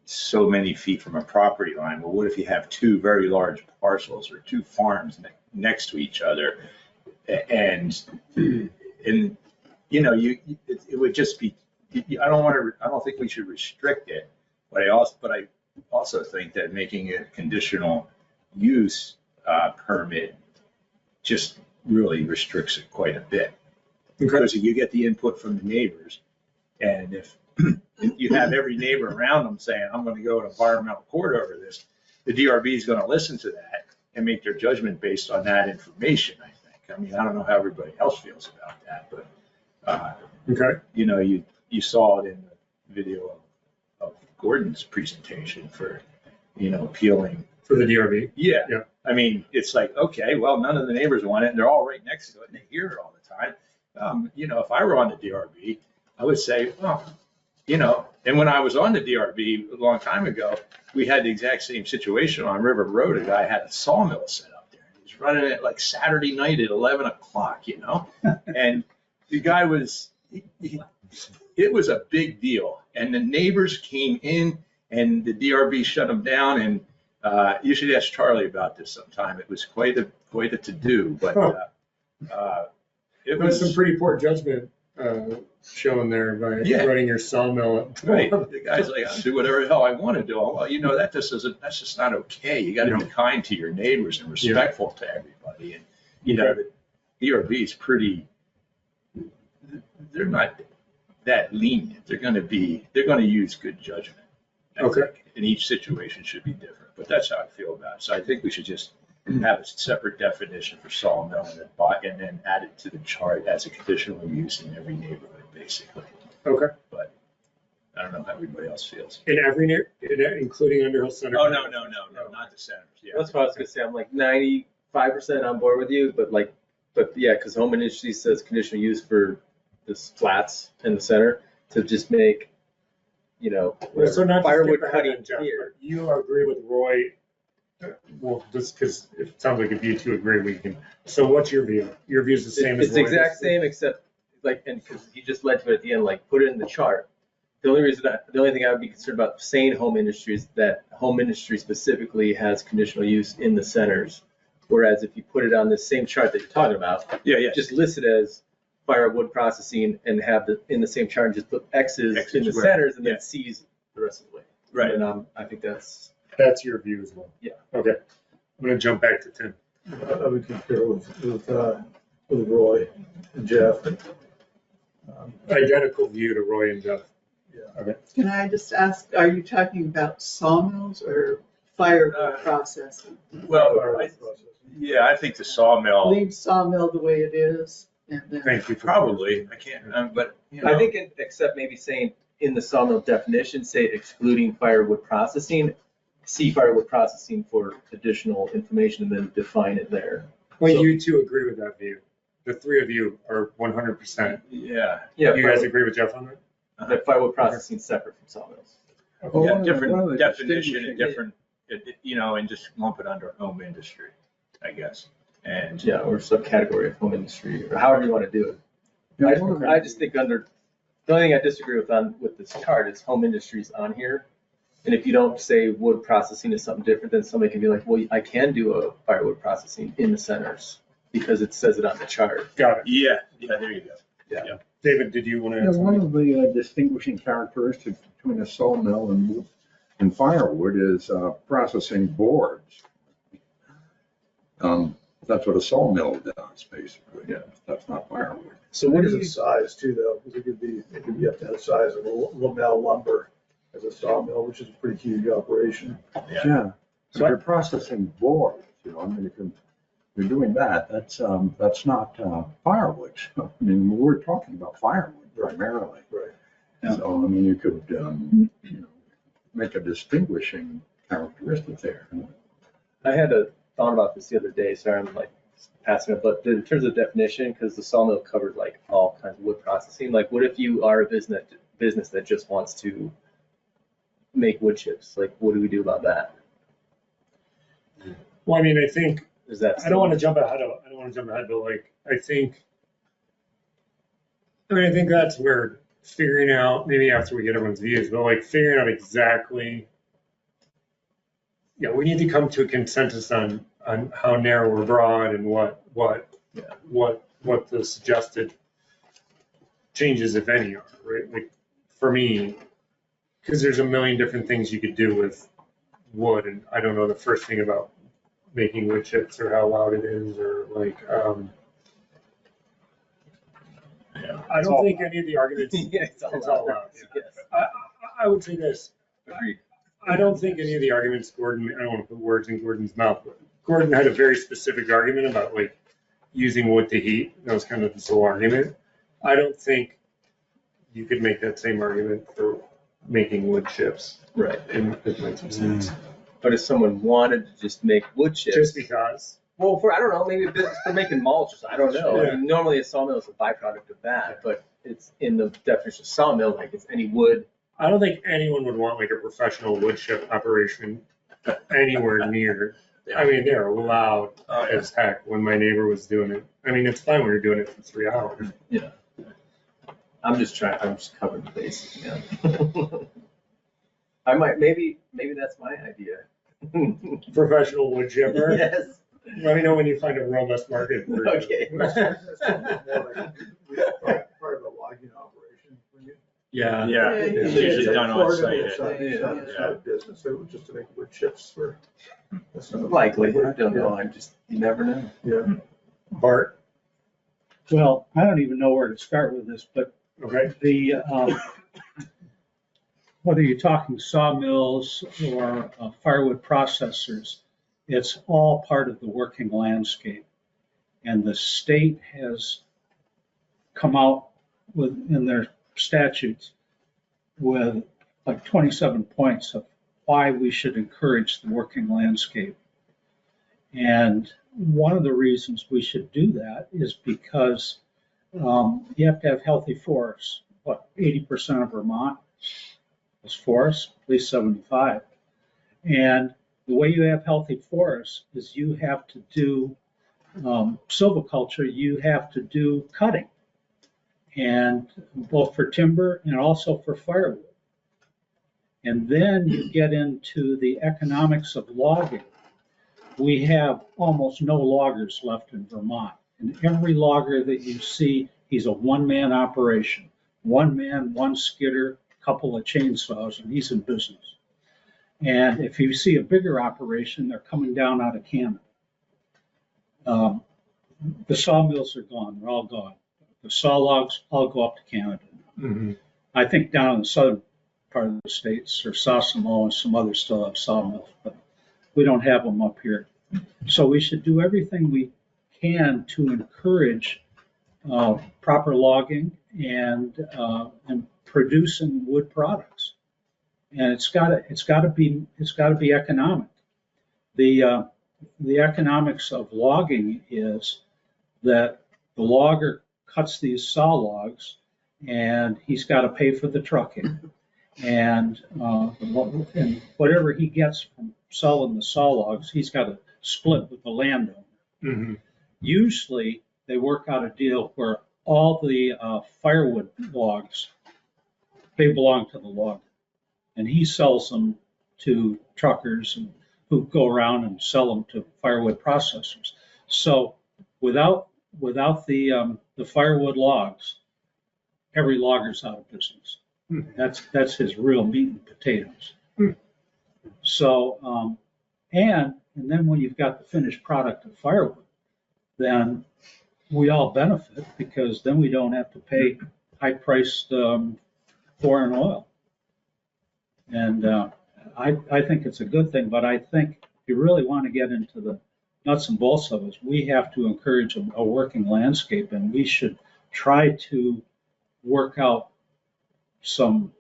so many feet from a property line. Well, what if you have two very large parcels or two farms next to each other? And, you know, it would just be, I don't think we should restrict it. But I also think that making it a conditional use permit just really restricts it quite a bit. Because you get the input from the neighbors, and if you have every neighbor around them saying, I'm going to go to environmental court over this, the DRB is going to listen to that and make their judgment based on that information, I think. I mean, I don't know how everybody else feels about that, but, you know, you saw it in the video of Gordon's presentation for, you know, appealing. For the DRB? Yeah. Yeah. I mean, it's like, okay, well, none of the neighbors want it, and they're all right next to it, and they hear it all the time. You know, if I were on the DRB, I would say, well, you know, and when I was on the DRB a long time ago, we had the exact same situation on River Road. A guy had a sawmill set up there. He was running it like Saturday night at 11 o'clock, you know? And the guy was, it was a big deal. And the neighbors came in and the DRB shut him down. And you should ask Charlie about this sometime. It was quite a to-do, but it There's some was. pretty poor judgment shown there by running your sawmill. Right, the guy's like, I'll do whatever the hell I want to do. Well, you know, that's just not okay. You got to be kind to your neighbors and respectful to everybody. And, you know, the DRB is they're not that lenient. They're going to use good judgment. I think. And each situation should be different, but that's how I feel about it. So I think we should just have a separate definition for sawmill and then add it to the chart as a conditional use in every neighborhood, basically. Okay. But I don't know how everybody else feels. In every including Underhill Center? Oh, no, not the centers. Yeah. That's what I was gonna say. I'm like 95% on board with you, but yeah, because Home Industries says conditional use for this flats in the center to just make, you know, So not to firewood skip ahead cutting on Jeff, here. but you agree with Roy? Well, just because it sounds like if you two agree, we can. So what's your view? Your view is the same as It's the Roy's? exact same, except like, and because he just led to it at the end, like put it in the chart. The only thing I would be concerned about saying Home Industries, that Home Industry specifically has conditional use in the centers. Whereas if you put it on the same chart that you're talking about, just list it as firewood processing and have in the same chart, and just put X's in the centers and then C's the rest of the way. Right. And I think that's your view as well? Yeah. Okay. I'm going to jump back to Tim. I would concur with Roy and Jeff. Identical view to Roy and Jeff. Yeah. Okay. Can I just ask, are you talking about sawmills or firewood processing? Well, I think the sawmill, Leave sawmill the way it is and then. Thank you. probably, I can't, but, you know. I think, except maybe saying in the sawmill definition, say excluding firewood processing, see firewood processing for additional information and then define it there. Well, you two agree with that view. The three of you are 100%. Yeah. Yeah, You guys agree with Jeff on that? that firewood processing is separate from sawmills. Yeah, One of different the definition and distinguishing- different, you know, and just lump it under home industry, I guess. And Yeah, or subcategory of home industry, or however you want to do it. Yeah, one of the- I just think the only thing I disagree with this chart is home industries on here. And if you don't say wood processing is something different, then somebody can be like, well, I can do a firewood processing in the centers because it says it on the chart. Got it. yeah, there you go. David, did you want to Yeah, add one something? of the distinguishing characteristics between a sawmill and firewood is processing boards. That's what a sawmill does, basically. Yeah. That's not firewood. So What what is do the you, size too, though? Because it could be up to the size of a Lamell lumber as a sawmill, which is a pretty huge operation. Yeah. So you're processing boards, you know, I mean, you're doing that, that's not firewood. I mean, we're talking about firewood primarily. Right. So, I mean, you could, you know, make a distinguishing characteristic there. I had a thought about this the other day, sorry, I'm like passing it, but in terms of definition, because the sawmill covered like all kinds of wood processing, like what if you are a business that just wants to make wood chips? Like, what do we do about that? Well, I mean, I think, Is that I don't want to jump ahead, but like, I think that's where figuring out, maybe after we get everyone's views, but like figuring out exactly, we need to come to a consensus on how narrow or broad and what the suggested changes, if any, are, right? Like, for me, because there's a million different things you could do with wood, and I don't know the first thing about making wood chips or how loud it is, or like, I don't think any of the arguments. Yeah, it's all loud. Yes. I would say this. Agreed. I don't think any of the arguments Gordon, I don't want to put words in Gordon's mouth, but Gordon had a very specific argument about like using wood to heat. That was kind of the sole argument. I don't think you could make that same argument for making wood chips. Right. And it makes some sense. But if someone wanted to just make wood chips, Just because. well, I don't know, maybe for making mulch, I don't know. Yeah. I mean, normally a sawmill is a byproduct of that, but it's in the definition of sawmill, like it's any wood. I don't think anyone would want like a professional wood chip operation anywhere near. I mean, they're loud as heck when my neighbor was doing it. I mean, it's fine when you're doing it for 3 hours. Yeah. I'm just covering the bases, yeah. I might, maybe that's my idea. Professional wood chipper. Yes. Let me know when you find a robust market. For it. Okay. That's part of a logging operation. Yeah. Yeah, it's usually done on site. Side business, so just to make wood chips for. that's not- Likely, I don't know, you never know. Yeah. Bart. Well, I don't even know where to start with this, but Okay. whether you're talking sawmills or firewood processors, it's all part of the working landscape. And the state has come out in their statutes with like 27 points of why we should encourage the working landscape. And one of the reasons we should do that is because you have to have healthy forests. 80% of Vermont is forest, at least 75. And the way you have healthy forests is you have to do silviculture, you have to do cutting, and both for timber and also for firewood. And then you get into the economics of logging. We have almost no loggers left in Vermont. And every logger that you see, he's a one-man operation. One man, one skidder, couple of chainsaws, and he's in business. And if you see a bigger operation, they're coming down out of Canada. The sawmills are gone, they're all gone. The saw logs all go up to Canada. Mm-hmm. I think down in the southern part of the states, or Sawmills and some others still have sawmills, but we don't have them up here. So we should do everything we can to encourage proper logging and producing wood products. And it's got to be economic. The economics of logging is that the logger cuts these saw logs, and he's got to pay for the trucking, and whatever he gets from selling the saw logs, he's got to split with the landowner. Mm-hmm. Usually, they work out a deal where all the firewood logs, they belong to the logger, and he sells them to truckers and who go around and sell them to firewood processors. So without the firewood logs, every logger's out of business. That's his real meat and potatoes. So and then when you've got the finished product of firewood, then we all benefit, because then we don't have to pay high-priced foreign oil. And I think it's a good thing, but I think if you really want to get into the nuts and bolts of it, we have to encourage a working landscape, and we should try to work out some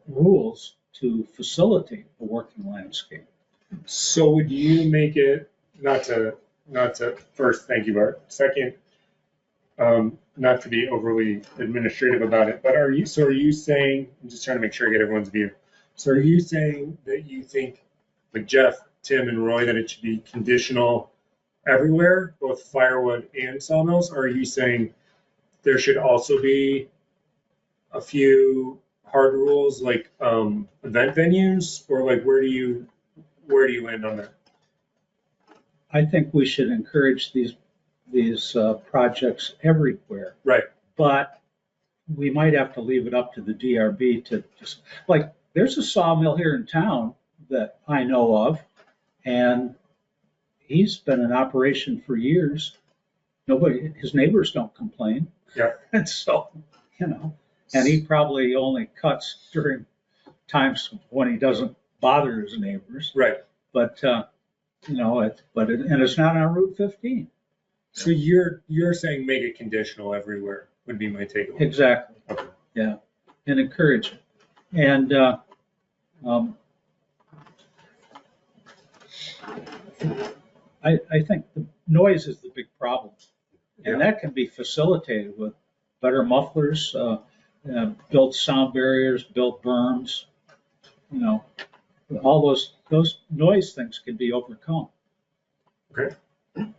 rules to facilitate a working landscape. So would you make it, not to not to, first, thank you, Bart. Second, not to be overly administrative about it, but are you saying, I'm just trying to make sure I get everyone's view. So are you saying that you think, like Jeff, Tim, and Roy, that it should be conditional everywhere, both firewood and sawmills? Or are you saying there should also be a few hard rules like event venues, or like where do you end on that? I think we should encourage these projects everywhere. Right. But we might have to leave it up to the DRB to just, like, there's a sawmill here in town that I know of, and he's been in operation for years. His neighbors don't complain. Yeah. And so, and he probably only cuts during times when he doesn't bother his neighbors. Right. But, and it's not on Route 15. So you're saying make it conditional everywhere would be my takeaway. Exactly. Okay. Yeah. And encourage it. And, I think the noise is the big problem. And that can be facilitated with better mufflers, built sound barriers, built berms, all those noise things can be overcome. Okay.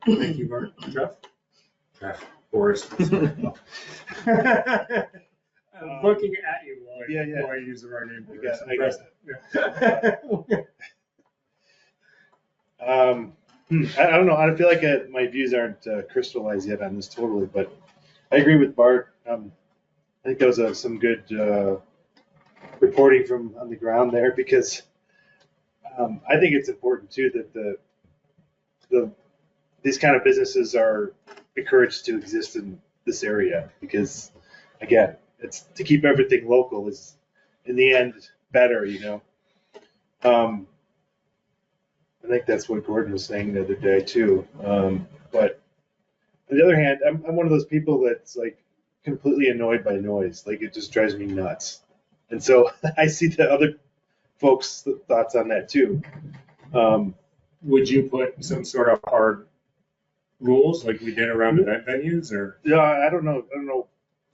Thank you, Bart. Jeff. Forrest. I'm looking at you while I use the right name. I guess. I don't know. I feel like my views aren't crystallized yet on this totally, but I agree with Bart. I think that was some good reporting from on the ground there, because I think it's important too that these kind of businesses are encouraged to exist in this area, because again, it's to keep everything local is in the end better, I think that's what Gordon was saying the other day too. But on the other hand, I'm one of those people that's like completely annoyed by noise. Like it just drives me nuts. And so I see the other folks' thoughts on that too. Would you put some sort of hard rules like we did around event venues, or? Yeah, I don't know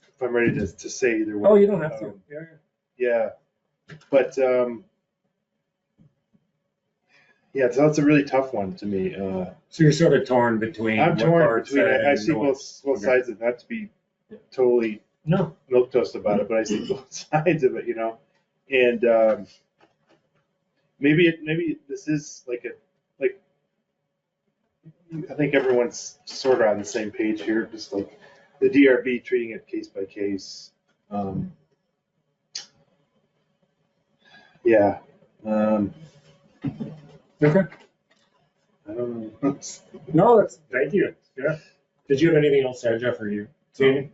if I'm ready to say either way. Oh, you don't have to. Yeah. But yeah, so that's a really tough one to me. So you're sort of torn between. I'm torn between. I see noise. both sides of it. Not to be totally milquetoast about it, but I see both sides of it, And maybe this is like I think everyone's sort of on the same page here, just like the DRB treating it case by case. Yeah. Okay. I don't know. No, thank you. Yeah. Did you have anything else to add, Jeff, or you? Sandy?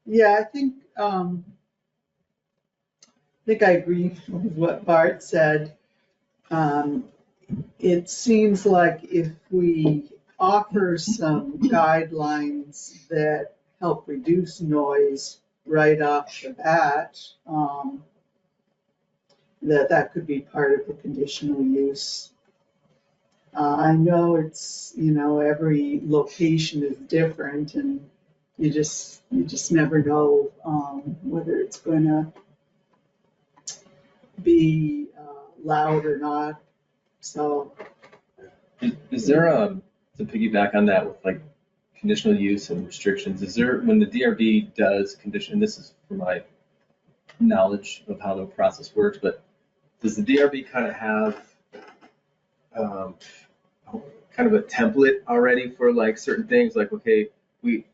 Yeah, I think I agree with what Bart said. It seems like if we offer some guidelines that help reduce noise right off the bat, that could be part of the conditional use. I know it's, every location is different, and you just never know whether it's going to be loud or not. So, is there to piggyback on that with like conditional use and restrictions? Is there, when the DRB does condition, and this is from my knowledge of how the process works, but does the DRB kind of have kind of a template already for like certain things? Like, okay, we,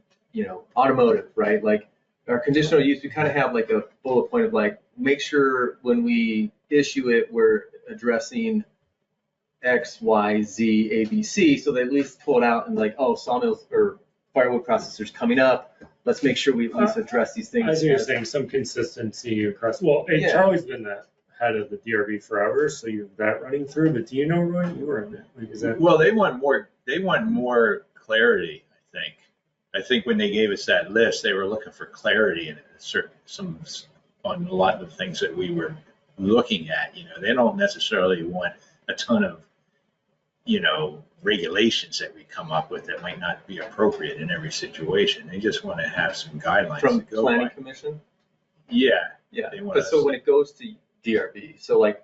automotive, right? Like our conditional use, we kind of have like a bullet point of like, make sure when we issue it, we're addressing X, Y, Z, A, B, C. So they at least pull it out and like, oh, sawmills or firewood processors coming up. Let's make sure we at least address these things. I see what you're saying, some consistency across. Well, Charlie's been the head of the DRB forever, so you have that running through. But do you know, Roy? You were in it. Like, is that? Well, they want more clarity, I think. I think when they gave us that list, they were looking for clarity in it, on a lot of the things that we were looking at. They don't necessarily want a ton of, regulations that we come up with that might not be appropriate in every situation. They just want to have some guidelines From to go planning by. commission? Yeah. Yeah, They want but so us- when it goes to DRB, so like,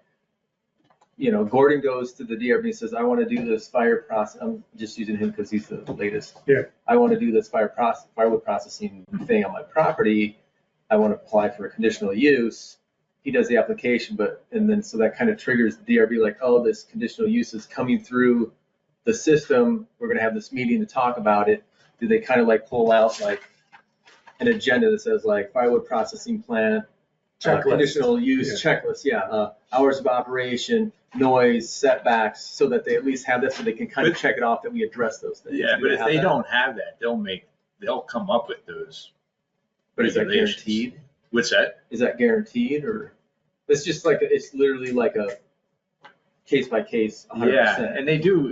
Gordon goes to the DRB and says, I want to do this fire process. I'm just using him because he's the latest. Yeah. I want to do this firewood processing thing on my property. I want to apply for a conditional use. He does the application, so that kind of triggers the DRB, like, oh, this conditional use is coming through the system. We're going to have this meeting to talk about it. Do they kind of like pull out like an agenda that says like firewood processing plant, Checklist. conditional use checklist, hours of operation, noise, setbacks, so that they at least have this, so they can kind of check it off that we address those things. Yeah, Do but if have they that? don't have that, they'll come up with those. But is that regulations. guaranteed? What's that? Is that guaranteed, or it's just like, it's literally like a case by case, 100%? Yeah, and they do,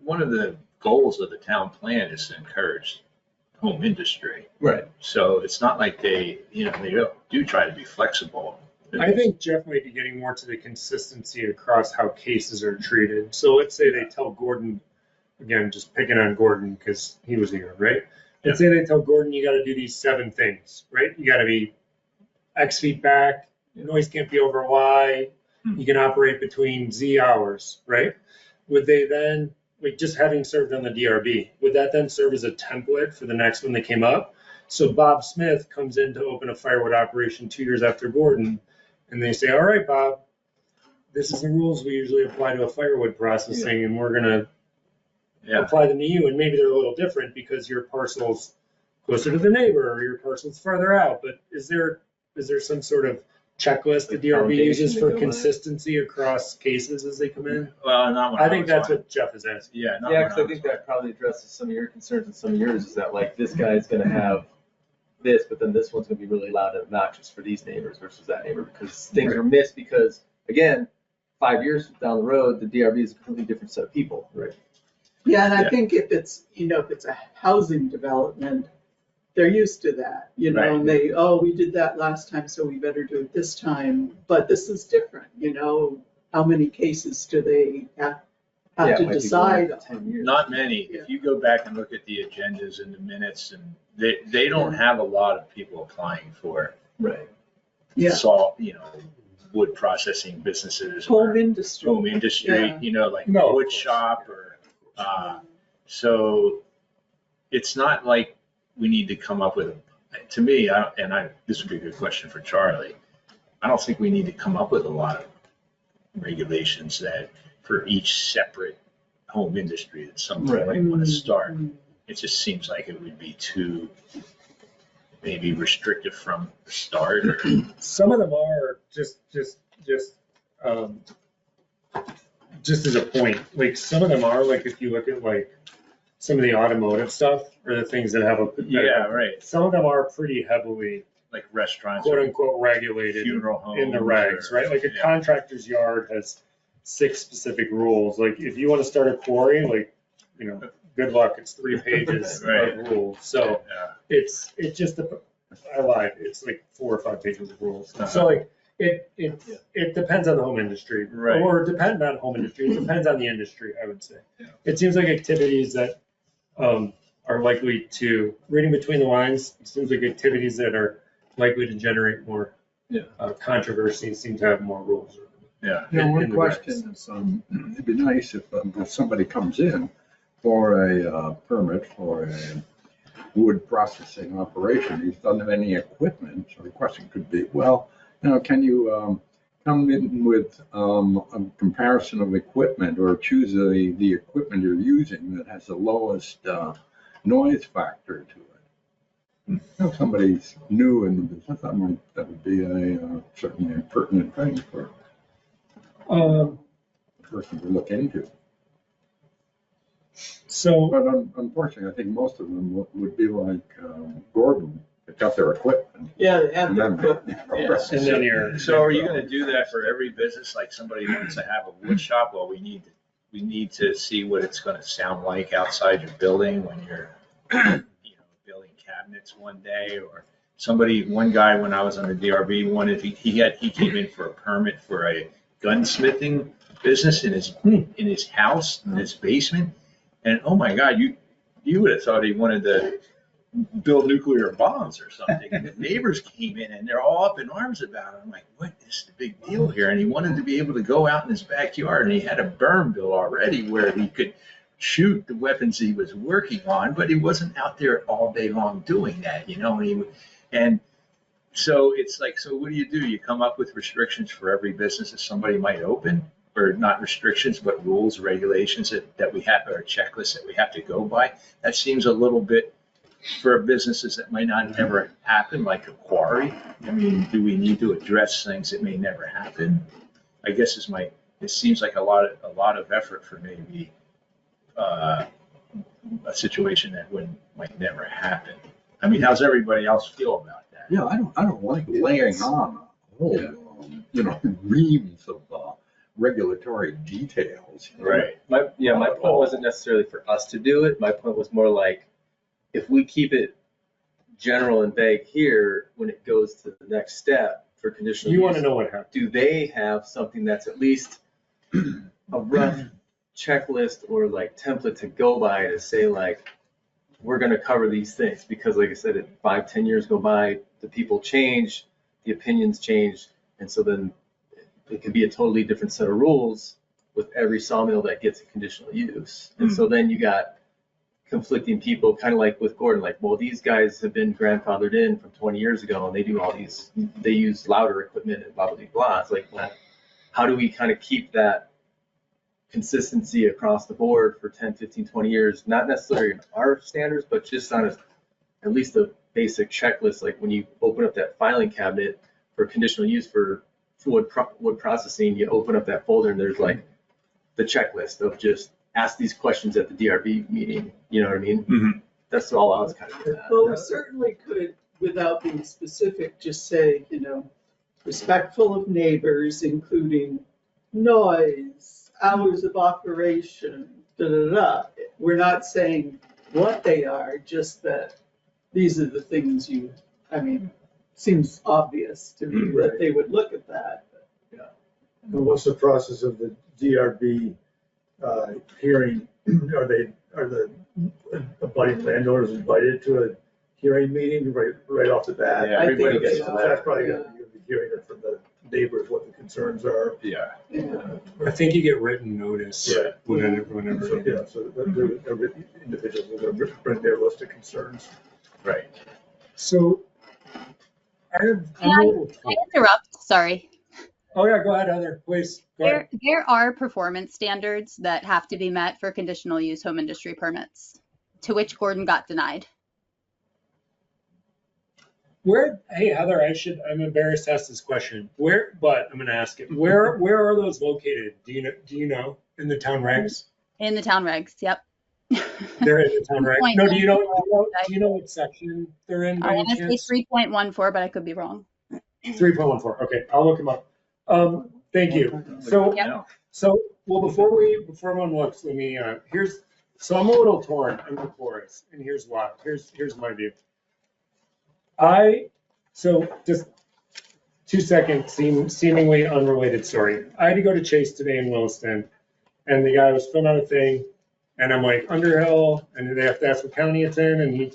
one of the goals of the town plan is to encourage home industry. Right. So it's not like they do try to be flexible. I think Jeff might be getting more to the consistency across how cases are treated. So let's say they tell Gordon, again, just picking on Gordon because he was here, right? Let's say they tell Gordon, you got to do these 7 things, right? You got to be X feet back, noise can't be over Y, you can operate between Z hours, right? Would they then, like just having served on the DRB, would that then serve as a template for the next one that came up? So Bob Smith comes in to open a firewood operation 2 years after Gordon, and they say, all right, Bob, this is the rules we usually apply to a firewood processing, and we're gonna apply them to you. And maybe they're a little different because your parcel's closer to the neighbor or your parcel's farther out. But is there some sort of checklist the DRB uses for consistency across cases as they come in? Well, not when I think that's on. what Jeff is asking. Yeah, not Yeah, when because I think that probably addresses some of your concerns and some of yours, is that like, this guy's gonna have this, but then this one's gonna be really loud and obnoxious for these neighbors versus that neighbor, because things are missed, because, again, 5 years down the road, the DRB is a completely different set of people. Right. Yeah, and I think if it's a housing development, they're used to that, and they, we did that last time, so we better do it this time. But this is different, how many cases do they have Yeah, it to might be decide going for 10 years. Not many. Yeah. If you go back and look at the agendas and the minutes, and they don't have a lot of people applying for Right. Yeah. wood processing businesses. Home or industry. home industry, Yeah. like No, a of wood course. shop or, so it's not like we need to come up with, to me, this would be a good question for Charlie. I don't think we need to come up with a lot of regulations that for each separate home industry that somebody might want to start. It just seems like it would be too maybe restrictive from the start. Some of them are just as a point, like some of them are like, if you look at like some of the automotive stuff or the things that have Yeah, right. some of them are pretty heavily Like restaurants quote or unquote regulated funeral homes. in the regs, right? Like a yeah. contractor's yard has 6 specific rules. Like if you want to start a quarry, like, good luck. It's 3 pages Right. of rules. So Yeah. it's just, I lied. It's like 4 or 5 pages of rules. Uh-huh. So like it depends on the home industry, Right. or depend on home industry. It depends on the industry, I would say. Yeah. It seems like activities that are likely to, reading between the lines, it seems like activities that are likely to generate more controversy seem to have more rules. Yeah. One in the question is, it'd be nice if somebody comes in for a permit for a wood processing operation, he's doesn't have any equipment, so the question could be, well, can you come in with a comparison of equipment, or choose the equipment you're using that has the lowest noise factor to it? If somebody's new in the business, that would be certainly a pertinent thing for a person to look into. So But unfortunately, I think most of them would be like Gordon, that got their equipment. Yeah, they have And their then- equipment. Yeah. and then you're. So are you gonna do that for every business? Like somebody wants to have a wood shop? Well, we need to see what it's gonna sound like outside your building when you're, building cabinets one day, or one guy when I was on the DRB wanted, he came in for a permit for a gunsmithing business in his house, in his basement. And oh my God, you would have thought he wanted to build nuclear bombs or something. And the neighbors came in and they're all up in arms about it. I'm like, what is the big deal here? And he wanted to be able to go out in his backyard, and he had a berm built already where he could shoot the weapons he was working on, but he wasn't out there all day long doing that, you know. And so it's like, so what do? You come up with restrictions for every business that somebody might open, or not restrictions, but rules, regulations that we have, or checklists that we have to go by. That seems a little bit for businesses that might not ever happen, like a quarry. I mean, do we need to address things that may never happen? I guess it seems like a lot of effort for maybe a situation that might never happen. I mean, how's everybody else feel about that? Yeah, I don't like layering on a whole, reams of regulatory details. Right. My point wasn't necessarily for us to do it. My point was more like, if we keep it general and vague here, when it goes to the next step for conditional use. You want to know what happened. Do they have something that's at least a rough checklist or like template to go by to say like, we're going to cover these things? Because like I said, 5-10 years go by, the people change, the opinions change. And so then it could be a totally different set of rules with every sawmill that gets a conditional use. And so then you got conflicting people, kind of like with Gordon, like, well, these guys have been grandfathered in from 20 years ago and they do all these, they use louder equipment and blah, blah, blah. It's like, well, how do we kind of keep that consistency across the board for 10, 15, 20 years? Not necessarily in our standards, but just on at least a basic checklist. Like when you open up that filing cabinet for conditional use for wood processing, you open up that folder and there's like the checklist of just ask these questions at the DRB meeting. You know what I mean? Mm-hmm. That's all I was kind of getting at. Well, we certainly could, without being specific, just say, respectful of neighbors, including noise, hours of operation, We're not saying what they are, just that these are the things seems obvious to me that they would look at that. And what's the process of the DRB hearing? Are the abutting landowners invited to a hearing meeting right off the bat? Yeah, everybody gets So that's probably going to be hearing it from the neighbors, what the concerns are. Yeah. I think you get written notice Yeah. whenever. So the individuals will bring their list of concerns. Right. So I'm a little. Can I interrupt? Sorry. Oh yeah, go ahead, Heather, please. Go ahead. There are performance standards that have to be met for conditional use home industry permits, to which Gordon got denied. Hey Heather, I'm embarrassed to ask this question. But I'm gonna ask it. Where are those located? Do you know? In the town regs? In the town regs, yep. They're in the town regs. Point No, do you know what section they're in by I any want to say chance? 3.14, but I could be wrong. 3.14. Okay, I'll look them up. Thank you. So, Yep. before everyone looks, let me, so I'm a little torn. I'm the chorus, and here's why. Here's my view. So just 2 seconds, seemingly unrelated story. I had to go to Chase today in Williston, and the guy was filling out a thing, and I'm like, Underhill, and they have to ask what county it's in, and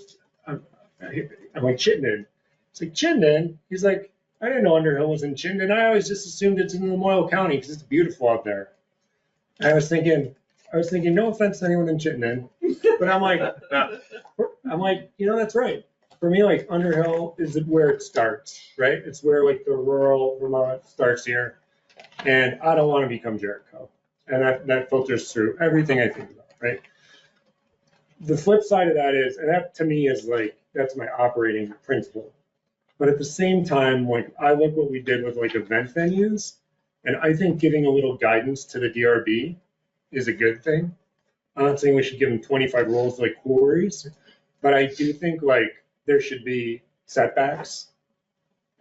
I'm like, Chittenden. It's like, Chittenden? He's like, I didn't know Underhill was in Chittenden. I always just assumed it's in Lamoille County because it's beautiful out there. And I was thinking, no offense to anyone in Chittenden, but I'm like, that's right. For me, like Underhill is where it starts, right? It's where like the rural Vermont starts here. And I don't want to become Jericho. And that filters through everything I think about, right? The flip side of that is, and that to me is like, that's my operating principle. But at the same time, like I look what we did with like event venues, and I think giving a little guidance to the DRB is a good thing. I'm not saying we should give them 25 rules like quarries, but I do think like there should be setbacks.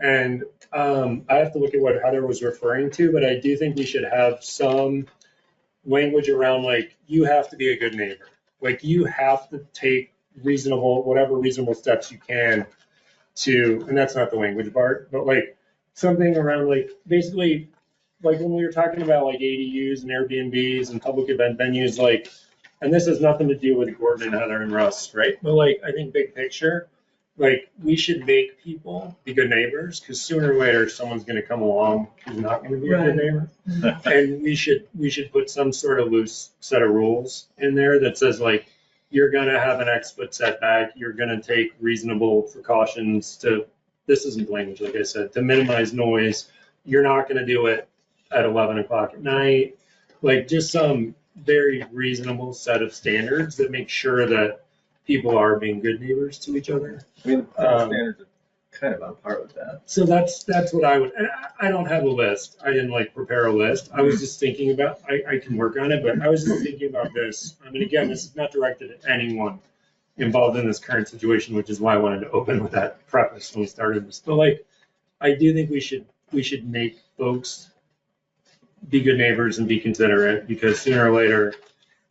And I have to look at what Heather was referring to, but I do think we should have some language around like, you have to be a good neighbor. Like you have to take whatever reasonable steps you can to, and that's not the language part, but like something around like basically like when we were talking about like ADUs and Airbnbs and public event venues, like, and this has nothing to do with Gordon and Heather and Russ, right? But like, I think big picture, like we should make people be good neighbors because sooner or later someone's going to come along who's not going to be a good neighbor. And we should put some sort of loose set of rules in there that says like, you're going to have an X foot setback. You're going to take reasonable precautions to, this isn't language, like I said, to minimize noise. You're not going to do it at 11 o'clock at night. Like just some very reasonable set of standards that make sure that people are being good neighbors to each other. I mean, the standards are kind of on par with that. So that's what I would, and I don't have a list. I didn't like prepare a list. I was just thinking about, I can work on it, but I was just thinking about this. I mean, again, this is not directed at anyone involved in this current situation, which is why I wanted to open with that preface when we started this. But like, I do think we should make folks be good neighbors and be considerate because sooner or later,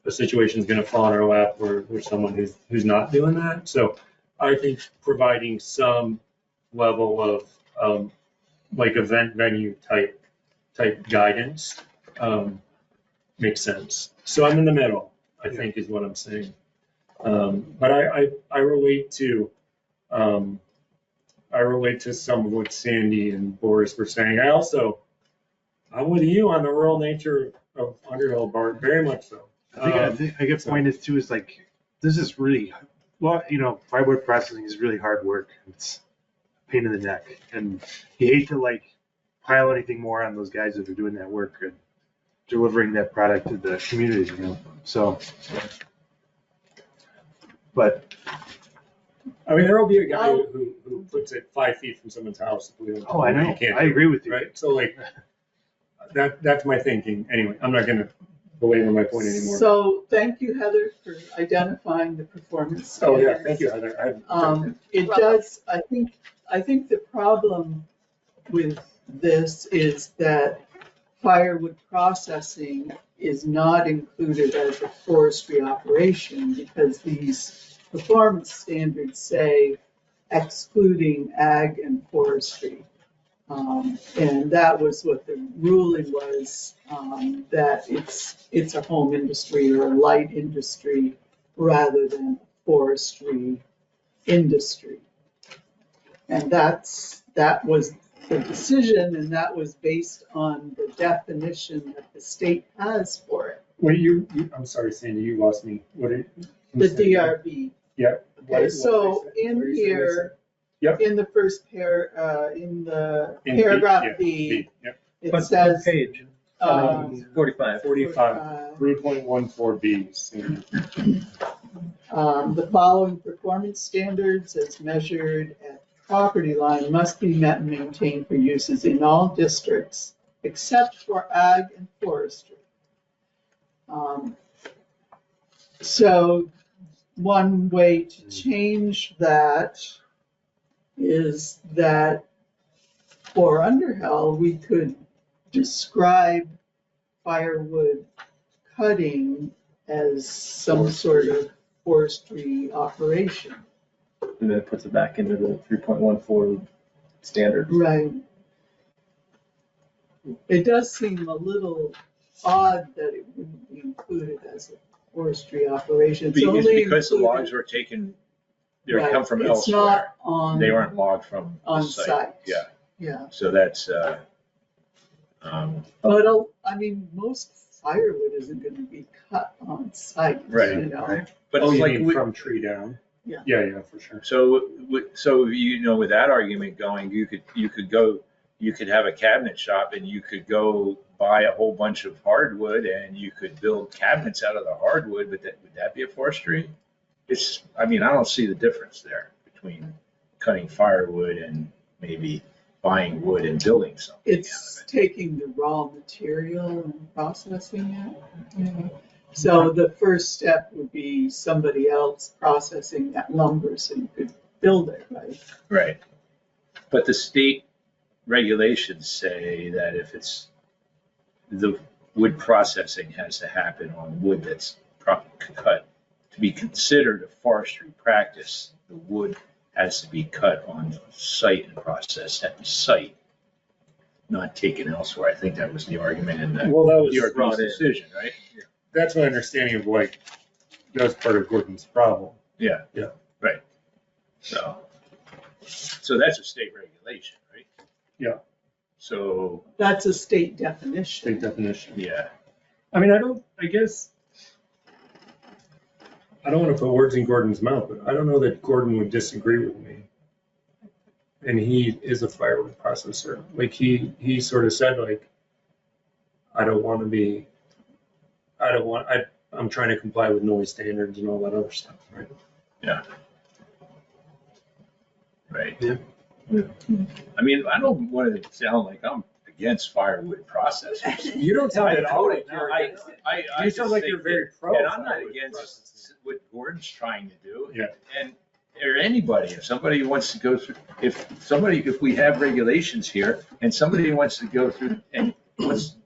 a situation is going to fall in our lap where there's someone who's not doing that. So I think providing some level of like event venue type guidance makes sense. So I'm in the middle, I think is what I'm saying. But I relate to some of what Sandy and Boris were saying. I'm with you on the rural nature of Underhill, Bart, very much so. I think a good point is too is like this is really well, firewood processing is really hard work. It's a pain in the neck, and you hate to like pile anything more on those guys that are doing that work and delivering that product to the community. So, but I mean, there will be a guy who puts it 5 feet from someone's house. Oh, I know. I agree with you. Right. So like that's my thinking. Anyway, I'm not going to belabor my point anymore. So thank you, Heather, for identifying the performance Oh yeah, standards. thank you, Heather. It does, I think the problem with this is that firewood processing is not included as a forestry operation because these performance standards say excluding ag and forestry. And that was what the ruling was, that it's a home industry or a light industry rather than forestry industry. And that was the decision, and that was based on the definition that the state has for it. Well, I'm sorry, Sandy, you lost me. What did The DRB. Yeah. Okay, so in here, Yep. in the first in the paragraph B, it What says, page? 45. 3.14B. The following performance standards as measured at property line must be met and maintained for uses in all districts except for ag and forestry. So one way to change that is that for Underhill, we could describe firewood cutting as some sort of forestry operation. And then it puts it back into the 3.14 standard. Right. It does seem a little odd that it wouldn't be included as a forestry operation. It's Because only the included- logs were taken, they Right, come from it's elsewhere. not on. They weren't logged from the on site. site. Yeah, Yeah, so that's, but I mean, most firewood isn't gonna be cut on site, Right, you know? but Oh, it's you like, mean from tree down? Yeah. Yeah, for sure. so with that argument going, you could have a cabinet shop and you could go buy a whole bunch of hardwood and you could build cabinets out of the hardwood, but would that be a forestry? I don't see the difference there between cutting firewood and maybe buying wood and building something out It's of it. taking the raw material and processing it, you know? So the first step would be somebody else processing that lumber so you could build it, right? Right. But the state regulations say that if the wood processing has to happen on wood that's cut to be considered a forestry practice, the wood has to be cut on site and processed at the site. not taken elsewhere. I think that was the argument in the Well, that was DRB's brought in. decision, right? That's my understanding of like, that was part of Gordon's problem. Yeah. Yeah. Right. So that's a state regulation, right? Yeah. So, That's a state definition. State definition. yeah, I mean, I don't want to put words in Gordon's mouth, but I don't know that Gordon would disagree with me. And he is a firewood processor. Like he sort of said, like, I'm trying to comply with noise standards and all that other stuff, right? yeah. Right. Yeah. I mean, I don't want to sound like I'm against firewood processors. You don't sound at all like No, you're I you sound just like think you're very that- pro. And I'm not firewood against processing. what Gordon's trying to do. Yeah. And, or anybody, if somebody wants to go through, if we have regulations here and somebody wants to go through and wants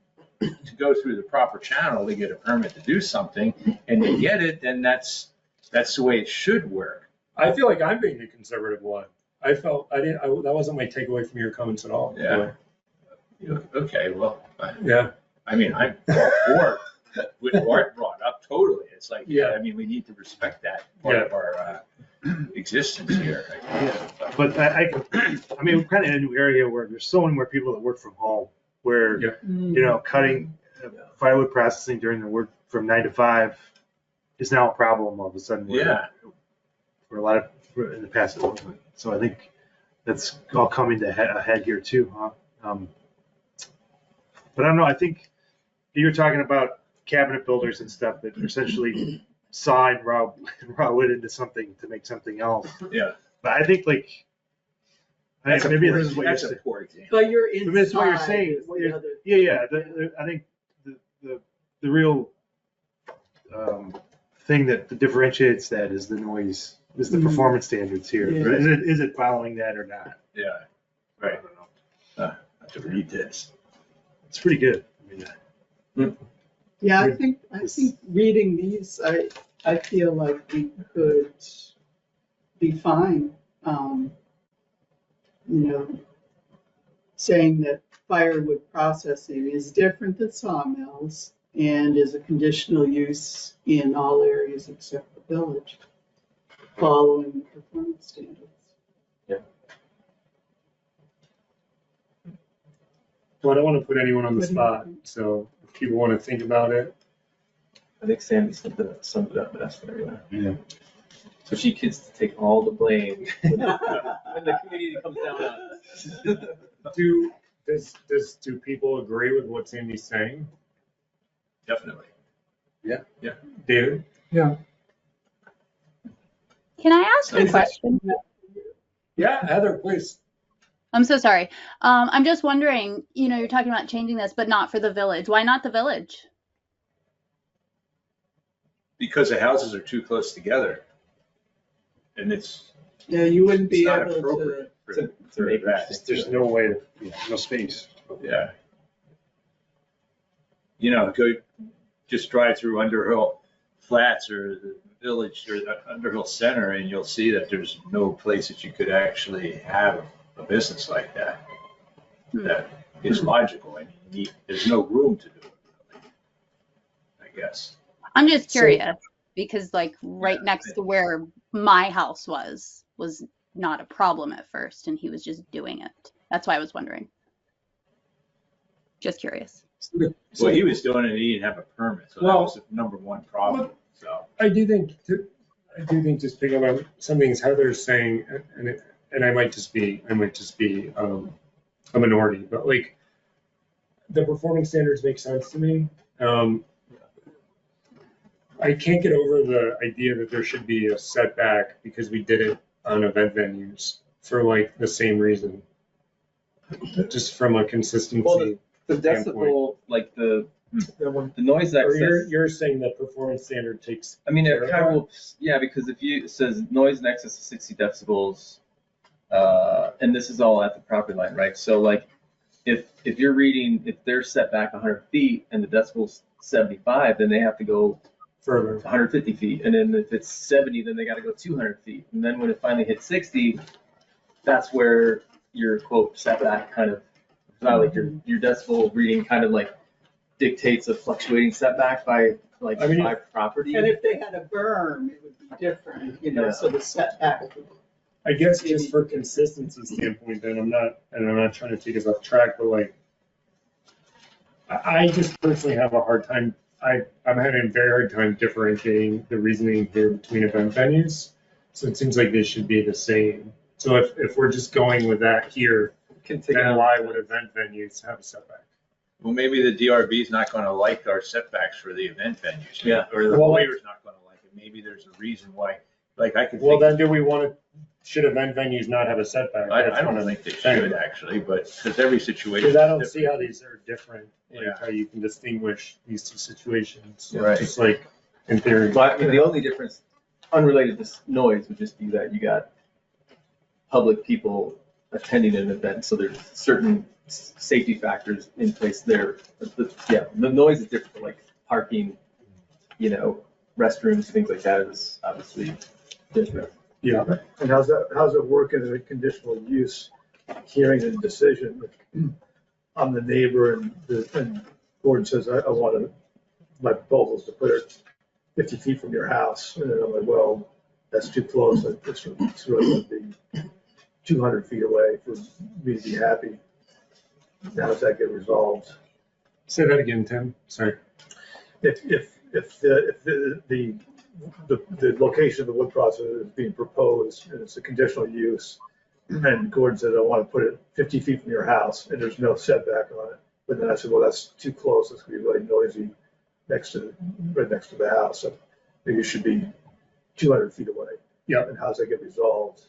to go through the proper channel to get a permit to do something and they get it, then that's the way it should work. I feel like I'm being the conservative one. That wasn't my takeaway from your comments at all. Yeah. Okay, well, Yeah. I mean, I'm all for what Art brought up, totally. It's like, Yeah. I mean, we need to respect that part of our existence here. But I mean, we're kind of in a new area where there's so many more people that work from home, where, Yeah. you know, cutting firewood processing during the work from 9 to 5 is now a problem all of a sudden. Yeah. For a lot of, in the past, it wasn't. So I think that's all coming to a head here too, huh? But I don't know, I think you were talking about cabinet builders and stuff that are essentially sawing raw wood into something to make something else. Yeah. But I think like, That's maybe a this is what you're that's a saying. poor example. But you're Maybe that's what you're inside saying. is the other. Yeah. I think the real thing that differentiates that is the noise, is the performance standards here. Yeah. Is it following that or not? Yeah. I Right. don't know. I have to read this. It's pretty good. I mean, Yeah, I think reading these, I feel like we could be fine, saying that firewood processing is different than sawmills and is a conditional use in all areas except the village, following the performance standards. Well, I don't want to put anyone on the What do you spot, think? so if people want to think about it. I think Sandy summed it up best there, yeah. Yeah. So she gets to take all the blame when the community comes down on us. Do people agree with what Sandy's saying? Definitely. David? Yeah. Can I ask a question? Yeah, Heather, please. I'm so sorry. I'm just wondering, you're talking about changing this, but not for the village. Why not the village? Because the houses are too close together. And it's Yeah, you wouldn't be not able to, appropriate for To make that. there's no way to, no space. Yeah. Go just drive through Underhill Flats or the village or the Underhill Center and you'll see that there's no place that you could actually have a business like that. That is logical. I mean, there's no room to do it, I guess. I'm just curious because right next to where my house was not a problem at first and he was just doing it. That's why I was wondering. Just curious. Well, he was doing it and he didn't have a permit, so that was the number one problem, so. I do think just picking up on some things Heather's saying, and I might just be a minority, but like the performance standards make sense to me. I can't get over the idea that there should be a setback because we did it on event venues for like the same reason. Just from a consistency. Well, the decibel, like the noise Or excess. you're saying that performance standard takes. I mean, it kind of will, yeah, because if it says noise in excess of 60 decibels, and this is all at the property line, right? So like, if you're reading, if they're set back 100 feet and the decibel's 75, then they have to go Further. 150 feet. And then if it's 70, then they got to go 200 feet. And then when it finally hits 60, that's where your quote setback kind of Not like your decibel reading kind of like dictates a fluctuating setback by like I mean, by property. And if they had a berm, it would be different, you know, so the setback would I guess just for consistency standpoint, then I'm not trying to take us off track, but like, I just personally have a hard time, I'm having a very hard time differentiating the reasoning here between event venues. So it seems like they should be the same. So if we're just going with that here, then why would event venues have a setback? Well, maybe the DRB is not going to like our setbacks for the event venues. Yeah. Or the Well, lawyer's not going to like it. Maybe there's a reason why, like I could Well, think, then do we want to, should event venues not have a setback? I don't think they should actually, but because every situation. Because I is don't see different. how these are different, like Yeah. how you can distinguish these two situations. Right. Just like in theory. But I mean, the only difference, unrelated to noise, would just be that you got public people attending an event, so there's certain safety factors in place there. Yeah, the noise is different, like parking, you know, restrooms, things like that is obviously different. Yeah. And how's it work in a conditional use hearing and decision? I'm the neighbor and board says, I want my proposal is to put it 50 feet from your house. And then I'm like, well, that's too close. It's really going to be 200 feet away for me to be happy. How does that get resolved? Say that again, Tim. Sorry. If the location of the wood processor is being proposed and it's a conditional use, and Gordon said, I want to put it 50 feet from your house, and there's no setback on it. But then I said, well, that's too close. It's going to be really noisy right next to the house. So maybe it should be 200 feet away. Yeah. And how does that get resolved?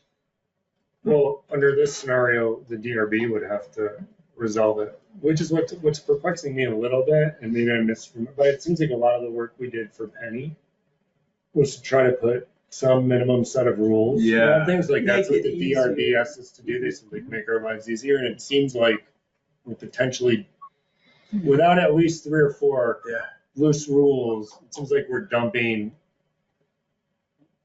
Well, under this scenario, the DRB would have to resolve it, which is what's perplexing me a little bit, and maybe I misremember, but it seems like a lot of the work we did for Penny was to try to put some minimum set of rules. Yeah. And things like that's what Make it the DRB easier. asked us to do. They said like make our lives easier, and it seems like we're potentially, without at least 3 or 4 loose rules, it seems like we're dumping.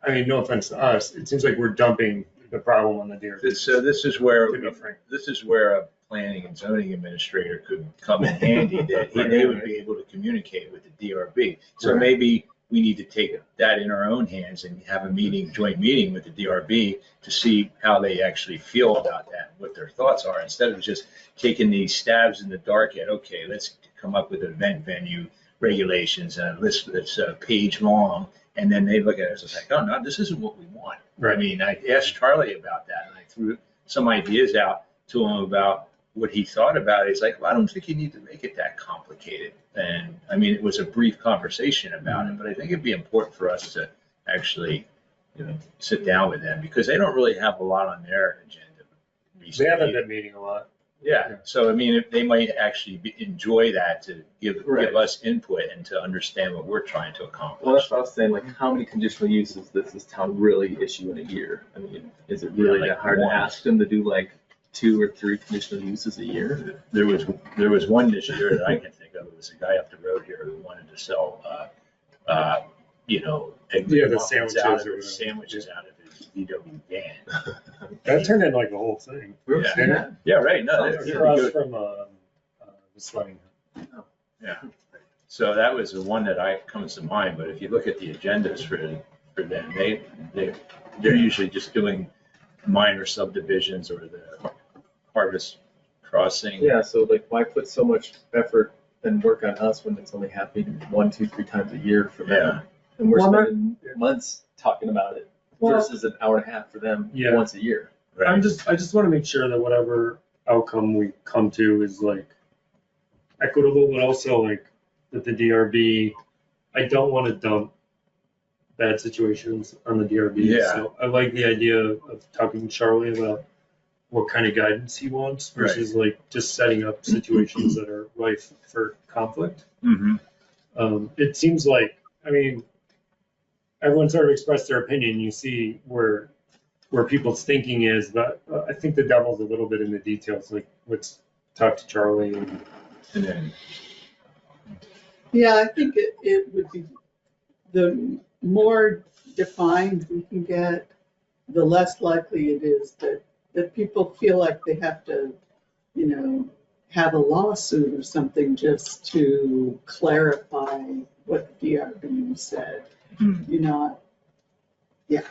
I mean, no offense to us, it seems like we're dumping the problem on the DRB. So this is where, To be frank. a planning and zoning administrator could come in handy, that they would be able to communicate with the DRB. So Right. maybe we need to take that in our own hands and have a joint meeting with the DRB to see how they actually feel about that, what their thoughts are, instead of just taking these stabs in the dark at, okay, let's come up with event venue regulations and a list that's a page long. And then they look at it as like, oh, no, this isn't what we want. Right. I mean, I asked Charlie about that, and I threw some ideas out to him about what he thought about it. He's like, well, I don't think you need to make it that complicated. And I mean, it was a brief conversation about it, but I think it'd be important for us to actually, sit down with them, because they don't really have a lot on their agenda. They haven't been meeting a lot. Yeah, so I mean, if they might actually enjoy that, to give us input and to understand what we're trying to accomplish. Well, that's what I was saying, like, how many conditional uses does this town really issue in a year? I mean, is it really like that hard one. to ask them to do like 2 or 3 conditional uses a year? There was one this year that I can think of. It was a guy up the road here who wanted to sell, egg Yeah, the muffins sandwiches out of his VW van. That turned into like a whole thing. Yeah. Didn't it? Yeah, right. No, that's pretty Across good. from the sledding. Yeah. So that was the one that comes to mind. But if you look at the agendas for them, they're usually just doing minor subdivisions or the harvest crossing. Yeah, so like, why put so much effort and work on us when it's only happening 1, 2, 3 times a year for them? Yeah. And we're Well, spending months talking about it versus an hour and a half for them Yeah. once a year. Right. I just want to make sure that whatever outcome we come to is like equitable, but also like that the DRB, I don't want to dump bad situations on the DRB. Yeah. So I like the idea of talking to Charlie about what kind of guidance he wants versus like just setting up situations that are rife for conflict. Mm-hmm. It seems like, I mean, everyone sort of expressed their opinion. You see where people's thinking is, but I think the devil's a little bit in the details. Like, let's talk to Charlie. And then, Yeah, I think it would be, the more defined we can get, the less likely it is that people feel like they have to, have a lawsuit or something just to clarify what the DRB said, you know? Yeah.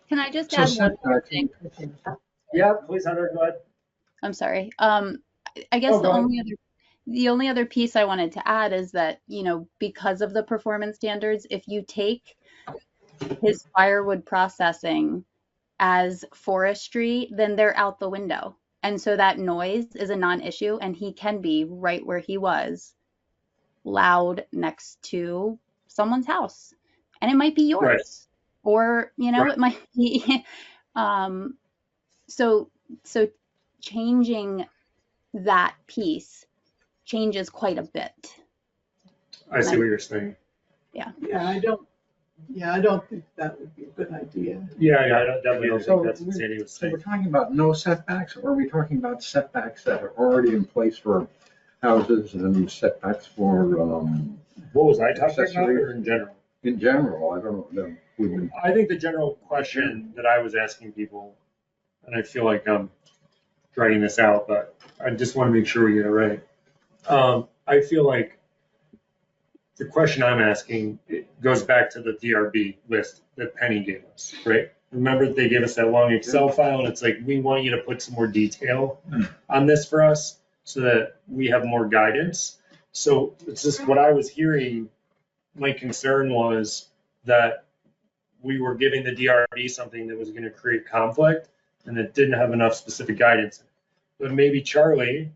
Can I just So add one more setbacks, thing? Yeah, please, Hunter, go ahead. I'm sorry. I guess Oh, go ahead. the only other piece I wanted to add is that, because of the performance standards, if you take his firewood processing as forestry, then they're out the window. And so that noise is a non-issue, and he can be right where he was, loud next to someone's house. And it might be yours. Right. Or, Right. it might be so changing that piece changes quite a bit. I see what you're saying. Yeah, I don't think that would be a good idea. Yeah, I definitely don't So think that's what Sandy was So we're saying. talking about no setbacks, or are we talking about setbacks that are already in place for houses and setbacks for, What was I talking about, accessory- or in general? in general? I don't know. I think the general question that I was asking people, and I feel like I'm dragging this out, but I just want to make sure we get it right. I feel like the question I'm asking, it goes back to the DRB list that Penny gave us, right? Remember they gave us that long Excel file, and it's like, we want you to put some more detail on this for us so that we have more guidance. So it's just what I was hearing. My concern was that we were giving the DRB something that was going to create conflict and that didn't have enough specific guidance. But maybe Charlie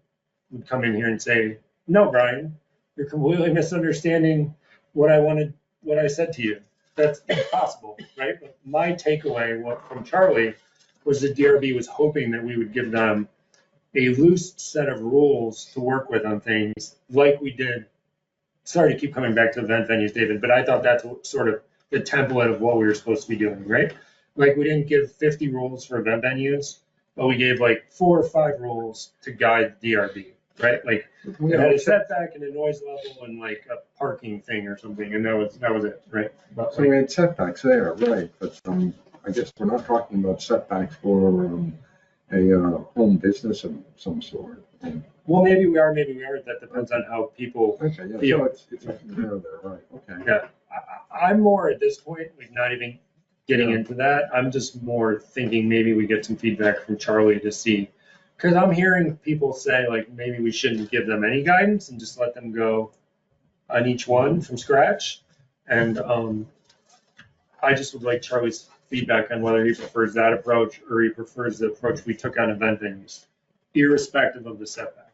would come in here and say, no, Brian, you're completely misunderstanding what I said to you. That's impossible, right? But my takeaway from Charlie was the DRB was hoping that we would give them a loose set of rules to work with on things like we did. Sorry to keep coming back to event venues, David, but I thought that's sort of the template of what we were supposed to be doing, right? Like we didn't give 50 rules for event venues, but we gave like 4 or 5 rules to guide the DRB, right? Like we had a setback and a noise level and like a parking thing or something, and that was it, right? But So we had setbacks there, right, but I guess we're not talking about setbacks for a home business of some sort. well, maybe we are, maybe we aren't. That depends on how people. Okay, yeah, feel. so it's up in there, right, okay. Yeah, I'm more at this point, like not even getting into that. I'm just more thinking maybe we get some feedback from Charlie to see, because I'm hearing people say like maybe we shouldn't give them any guidance and just let them go on each one from scratch. And I just would like Charlie's feedback on whether he prefers that approach or he prefers the approach we took on event venues, irrespective of the setback.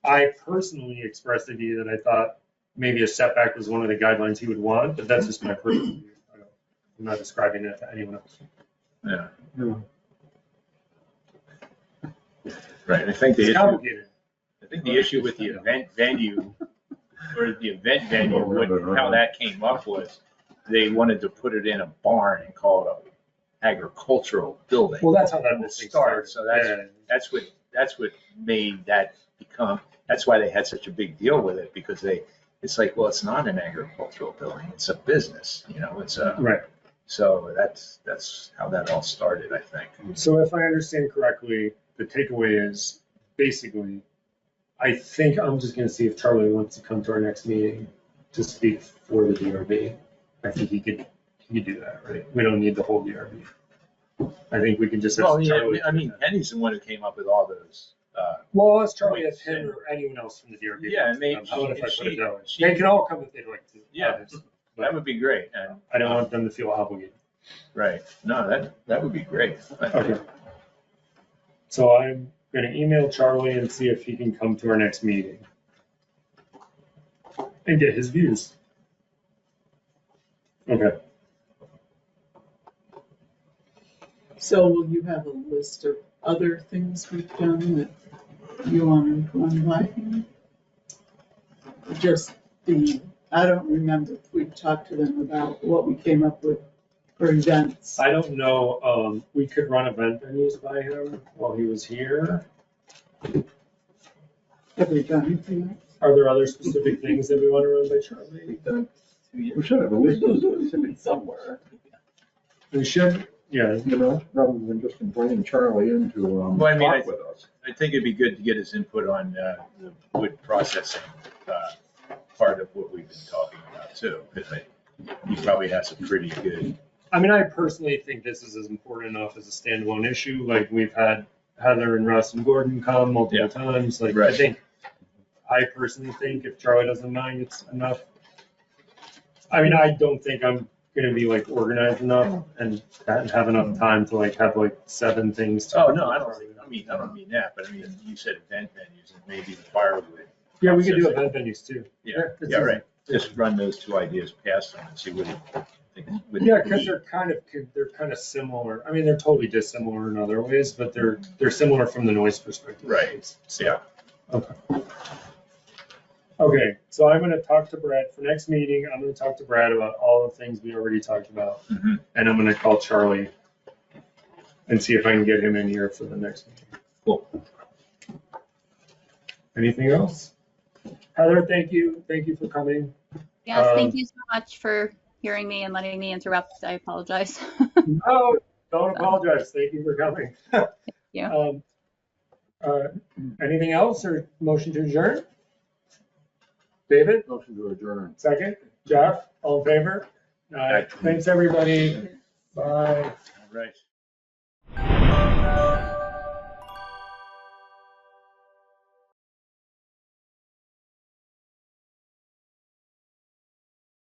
I personally expressed the view that I thought maybe a setback was one of the guidelines he would want, but that's just my personal view. I'm not describing it to anyone else. Yeah, No. right. I think It's complicated. the issue with the event venue, how that came up was they wanted to put it in a barn and call it an agricultural building. Well, that's how that From whole the thing start. started. So that's what made that become, that's why they had such a big deal with it, because it's like, well, it's not an agricultural building, it's a business, it's a, Right. so that's how that all started, I think. So if I understand correctly, the takeaway is basically, I think I'm just going to see if Charlie wants to come to our next meeting to speak for the DRB. I think he could do that, right? We don't need the whole DRB. I think we can just. Well, yeah, I mean, Penny's the one who came up with all those. Well, ask Charlie if him or anyone else from the DRB. Yeah, wants to maybe come. How about if I put it that way? she- They can all come if they'd like to. Yeah. obviously, but That would be great. And I don't want them to feel obligated. right. No, that would be great. Okay. So I'm going to email Charlie and see if he can come to our next meeting and get his views. Okay. So will you have a list of other things we've done that you want to run by him? Just I don't remember if we talked to them about what we came up with for events. I don't know. We could run event venues by him while he was here. Have we done anything else? Are there other specific things that we want to run by Charlie? We should have a list of specific Somewhere. We should. Yeah, You know, rather than just inviting Charlie in to Well, I mean, talk with us. I think it'd be good to get his input on the wood processing part of what we've been talking about too, because he probably has some pretty good. I mean, I personally think this is as important enough as a standalone issue. Like, we've had Heather and Russ and Gordon come multiple times. Like, Right. I personally think if Charlie doesn't mind, it's enough. I mean, I don't think I'm gonna be like organized enough and have enough time to like have like 7 things. to- Oh, no, I don't mean that, but I mean, you said event venues and maybe the firewood. Yeah, we could do event venues too. Yeah, it's yeah, easy. right. Just run those 2 ideas past them and see what he thinks. Yeah, because they're kind of similar. I mean, they're totally dissimilar in other ways, but they're similar from the noise perspective. Right, yeah. Okay. Okay, so I'm gonna talk to Brad for next meeting. I'm gonna talk to Brad about all the things we already talked about. Mhm. And I'm gonna call Charlie and see if I can get him in here for the next meeting. Cool. Anything else? Heather, thank you. Thank you for coming. Yes, thank you so much for hearing me and letting me interrupt. I apologize. No, don't apologize. Thank you for coming. you. Anything else or motion to adjourn? David, Motion to adjourn. second. Jeff, all in favor? Thanks, everybody. Bye. All right.